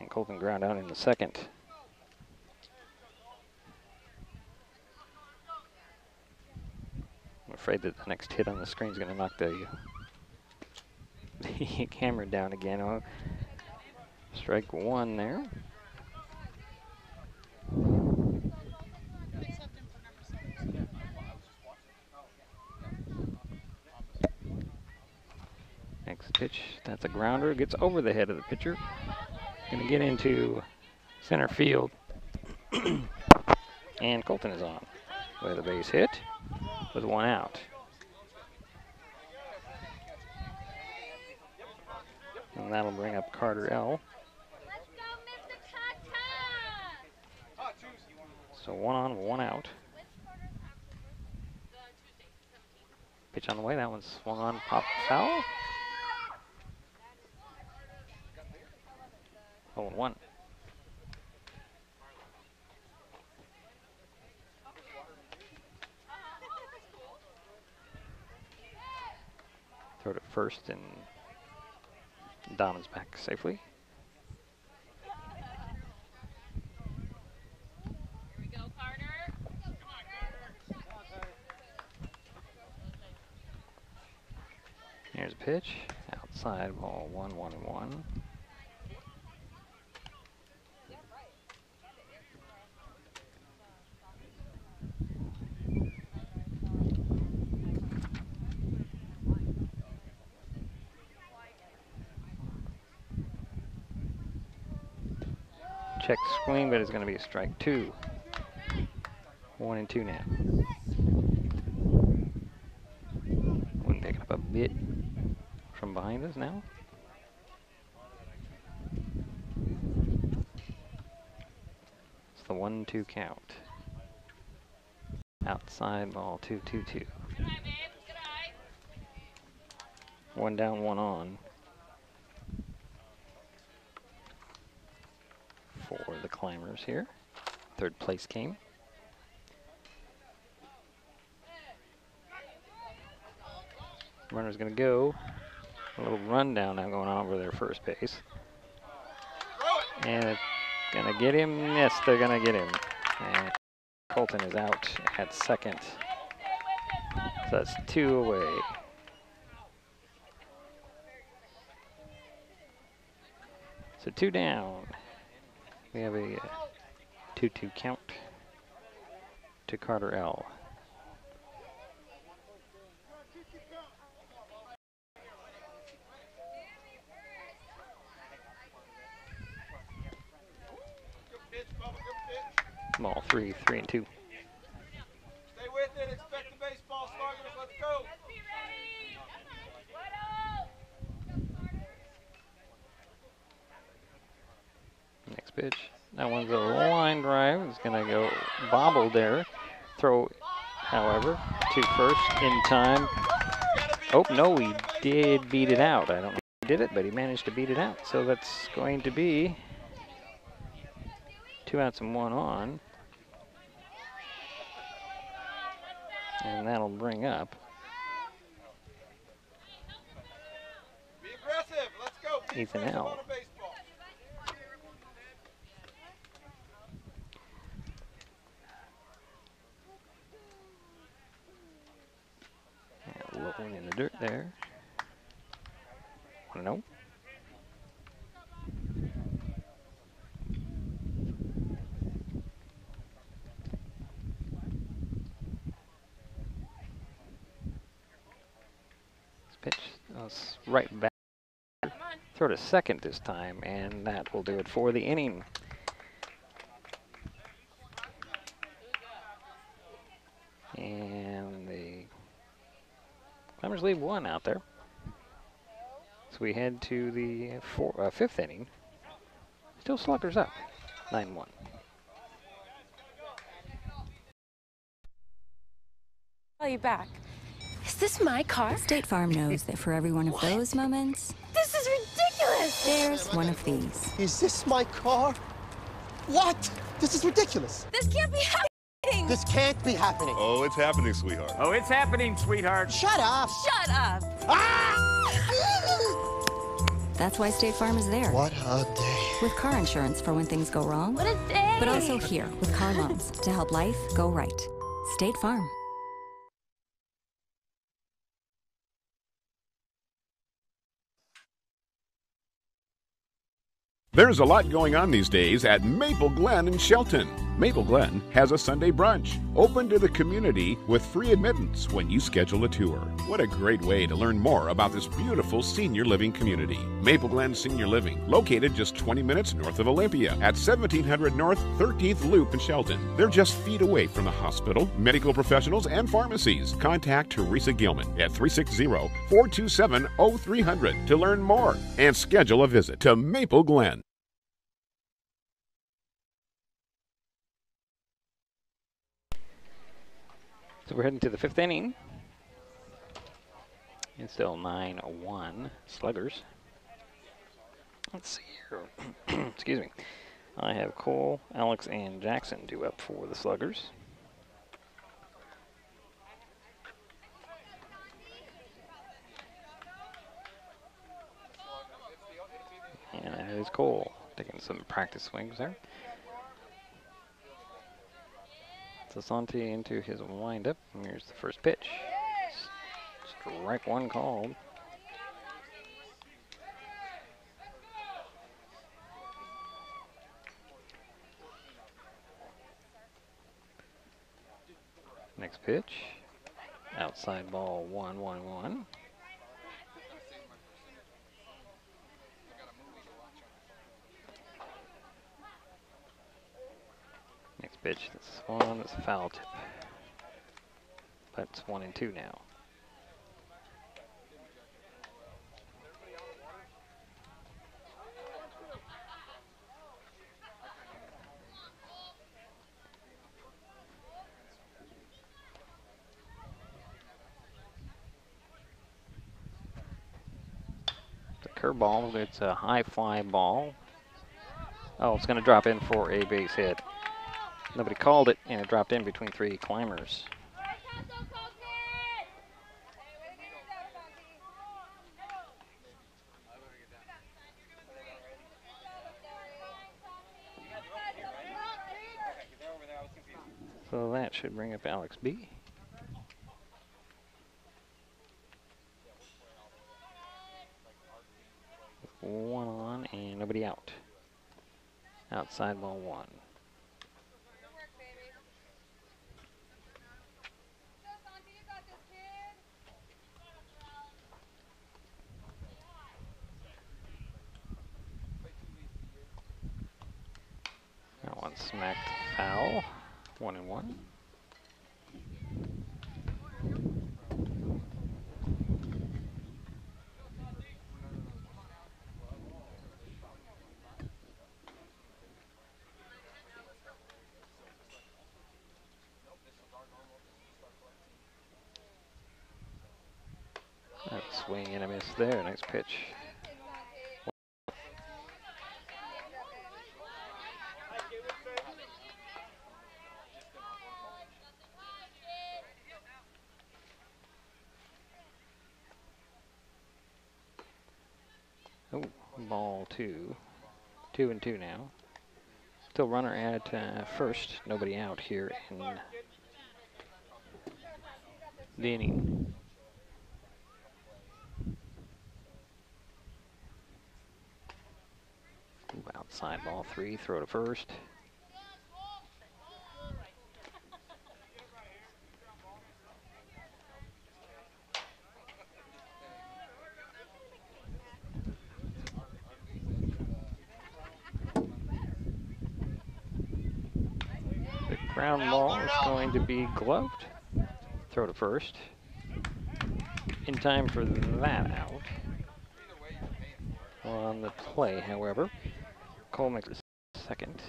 And Colton ground out in the 2nd. I'm afraid that the next hit on the screen is going to knock the camera down again. Oh, strike 1 there. Next pitch, that's a grounder. Gets over the head of the pitcher. Going to get into center field. And Colton is on with a base hit with 1 out. And that'll bring up Carter L. So 1 on, 1 out. Pitch on the way, that one's swung on, pop foul. 0-1. Throw to first, and Dom is back safely. Here we go, Carter. Here's a pitch. Outside, ball 1-1-1. Check swing, but it's going to be a strike 2. 1-2 now. One picking up a bit from behind us now. It's the 1-2 count. Outside ball 2-2-2. 1 down, 1 on. For the climbers here. 3rd place game. Runner's going to go. A little rundown now going on over their first base. And it's going to get him. Yes, they're going to get him. And Colton is out at 2nd. So that's 2 away. So 2 down. We have a 2-2 count to Carter L. Ball 3-2. Stay with it, expect the baseball sluggers, let's go. Next pitch. That one's a line drive. It's going to go bobbled there. Throw, however, to first in time. Oh, no, he did beat it out. I don't know if he did it, but he managed to beat it out. So that's going to be 2 outs and 1 on. And that'll bring up Be aggressive, let's go. Be Ethan aggressive L. on a baseball. A little one in the dirt there. 1-0. right back. Throw to second this time, and that will do it for the inning. And the Climbers leave 1 out there. So we head to the 5th inning. Still Sluggers up, 9-1. Call you back. Is this my car? State Farm knows that for every one of those moments, This is ridiculous! there's one of these. Is this my car? What? This is ridiculous. This can't be happening! This can't be happening. Oh, it's happening, sweetheart. Oh, it's happening, sweetheart. Shut up. Shut up! That's why State Farm is there. What a day. With car insurance for when things go wrong. What a day! But also here with car loans to help life go right. State Farm. There's a lot going on these days at Maple Glen in Shelton. Maple Glen has a Sunday brunch open to the community with free admittance when you schedule a tour. What a great way to learn more about this beautiful senior living community. Maple Glen Senior Living, located just 20 minutes north of Olympia at 1700 North 13th Loop in Shelton. They're just feet away from the hospital, medical professionals, and pharmacies. Contact Teresa Gilman at 360-427-0300 to learn more and schedule a visit to Maple Glen. So we're heading to the 5th inning. It's still 9-1 Sluggers. Let's see here. Excuse me. I have Cole, Alex, and Jackson due up for the Sluggers. And that is Cole taking some practice swings there. Sasante into his windup. Here's the first pitch. Strike 1 called. Next pitch. Outside ball 1-1-1. Next pitch, this one is a foul tip. But it's 1-2 now. The curveball, it's a high fly ball. Oh, it's going to drop in for a base hit. Nobody called it, and it dropped in between 3 climbers. So that should bring up Alex B. With 1 on and nobody out. Outside ball 1. That one smacked foul. 1-1. That swing and a miss there. Nice pitch. Oh, ball 2. 2-2 now. Still runner at first. Nobody out here in the inning. Ooh, outside ball 3. Throw to first. Ground ball is going to be gloved. Throw to first. In time for that out. On the play, however, Cole makes a second.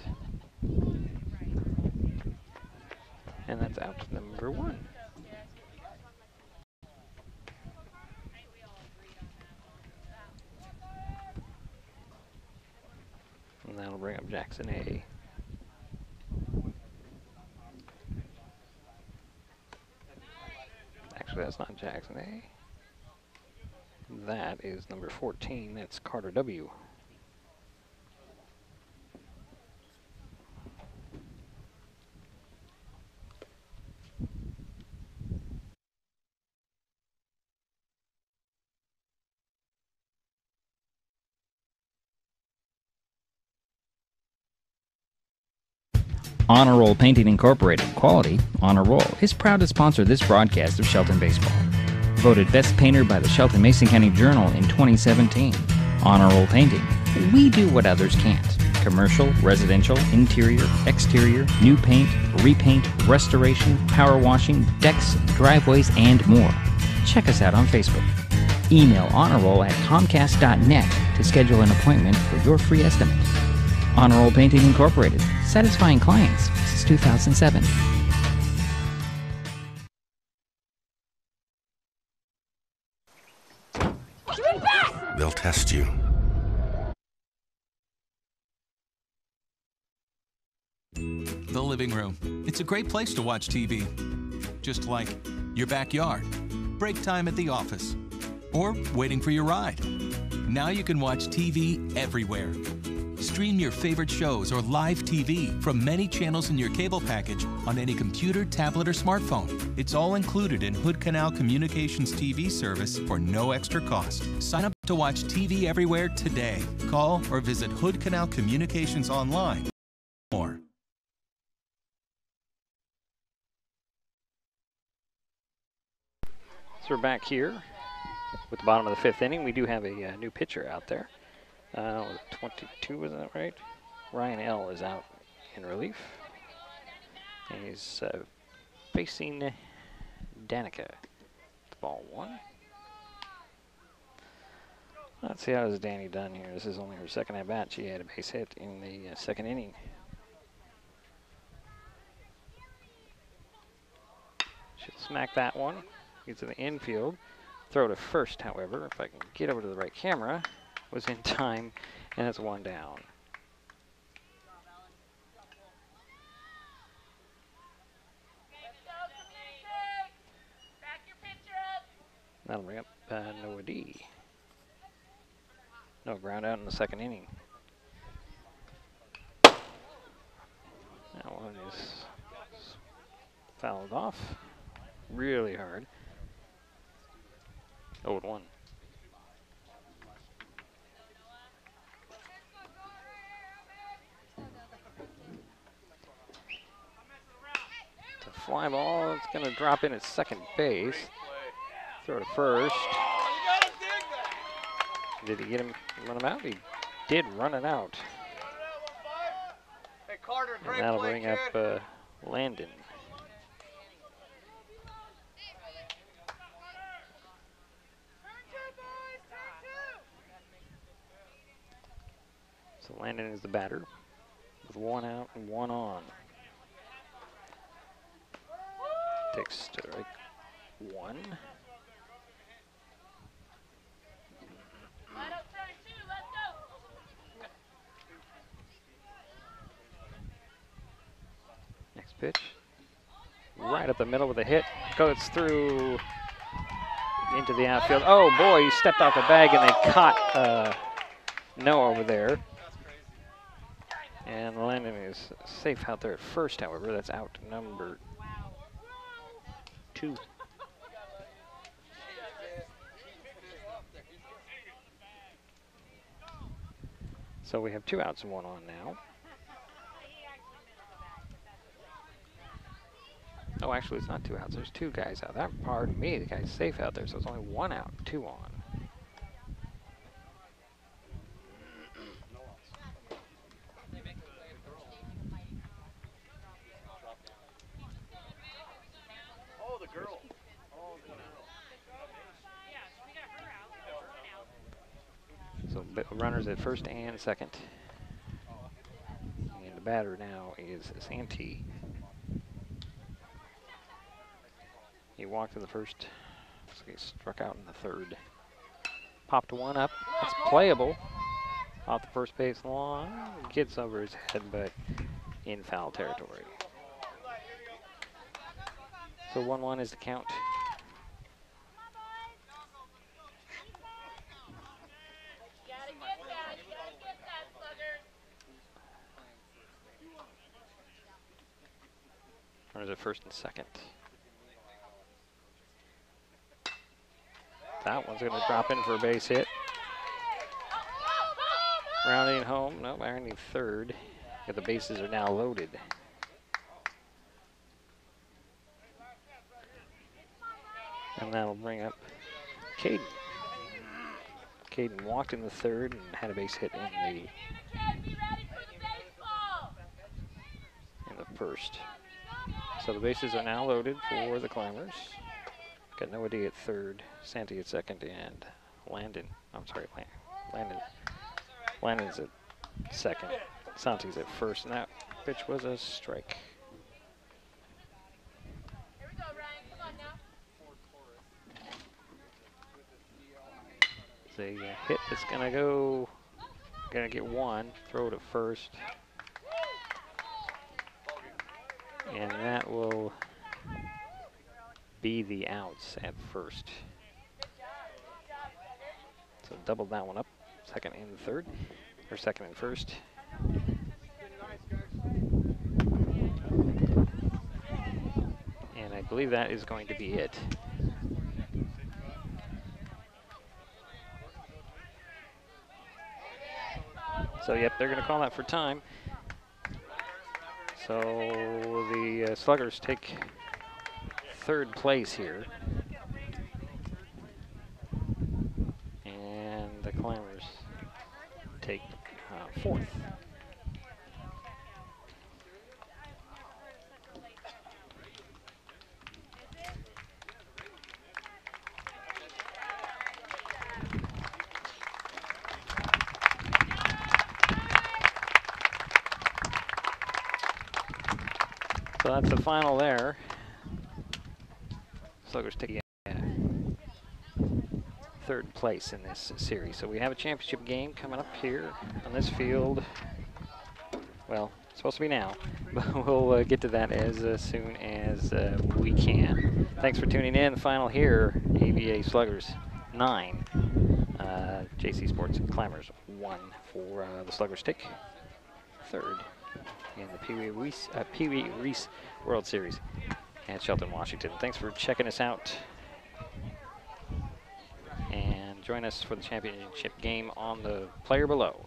And that's out to number 1. And that'll bring up Jackson A. Actually, that's not Jackson A. That is number 14. That's Carter W. Honor Roll Painting Incorporated, quality on a roll, is proud to sponsor this broadcast of Shelton Baseball. Voted Best Painter by the Shelton Mason County Journal in 2017. Honor Roll Painting. We do what others can't. Commercial, residential, interior, exterior, new paint, repaint, restoration, power washing, decks, driveways, and more. Check us out on Facebook. Email honorroll@comcast.net to schedule an appointment for your free estimate. Honor Roll Painting Incorporated, satisfying clients since 2007. They'll test you. The living room. It's a great place to watch TV. Just like your backyard, break time at the office, or waiting for your ride. Now you can watch TV everywhere. Stream your favorite shows or live TV from many channels in your cable package on any computer, tablet, or smartphone. It's all included in Hood Canal Communications TV service for no extra cost. Sign up to watch TV everywhere today. Call or visit Hood Canal Communications online. More. So we're back here with the bottom of the 5th inning. We do have a new pitcher out there. 22, isn't that right? Ryan L. is out in relief. And he's facing Danica. Ball 1. Let's see how has Danny done here. This is only her second at bat. She had a base hit in the second inning. She'll smack that one. Gets to the infield. Throw to first, however, if I can get over to the right camera, was in time, and it's 1 down. That'll bring up Noah D. No, ground out in the second inning. That one is fouled off really hard. 0-1. It's a fly ball. It's going to drop in at second base. Throw to first. Did he get him, run him out? He did run it out. And that'll bring up Landon. So Landon is the batter with 1 out and 1 on. Takes strike 1. Next pitch. Right up the middle with a hit. Goes through into the outfield. Oh boy, he stepped off the bag and they caught Noah over there. And Landon is safe out there at first, however. That's out number 2. So we have 2 outs and 1 on now. Oh, actually, it's not 2 outs. There's 2 guys out. That, pardon me, the guy's safe out there, so it's only 1 out, 2 on. runners at first and second. And the batter now is Santee. He walked in the first, so he struck out in the third. Popped one up. It's playable. Off the first base line. Gets over his head, but in foul territory. So 1-1 is the count. Runners at first and second. That one's going to drop in for a base hit. Rounding home, no, rounding third. The bases are now loaded. And that'll bring up Caden. Caden walked in the third and had a base hit in the first. So the bases are now loaded for the Climbers. Got Noah at third, Santee at second, and Landon's at second. Santee's at first, and that pitch was a strike. It's a hit that's gonna get one, throw to first. And that will be the outs at first. So double that one up, second and third, or second and first. And I believe that is going to be it. So yep, they're going to call that for time. So the Sluggers take third place here. And the Climbers take fourth. So that's the final there. Sluggers take third place in this series. So we have a championship game coming up here on this field. Well, it's supposed to be now, but we'll get to that as soon as we can. Thanks for tuning in. The final here, AVA Sluggers 9, JC Sports Climbers 1 for the Sluggers take third in the Pee Wee Reese World Series at Shelton, Washington. Thanks for checking us out. And join us for the championship game on the player below.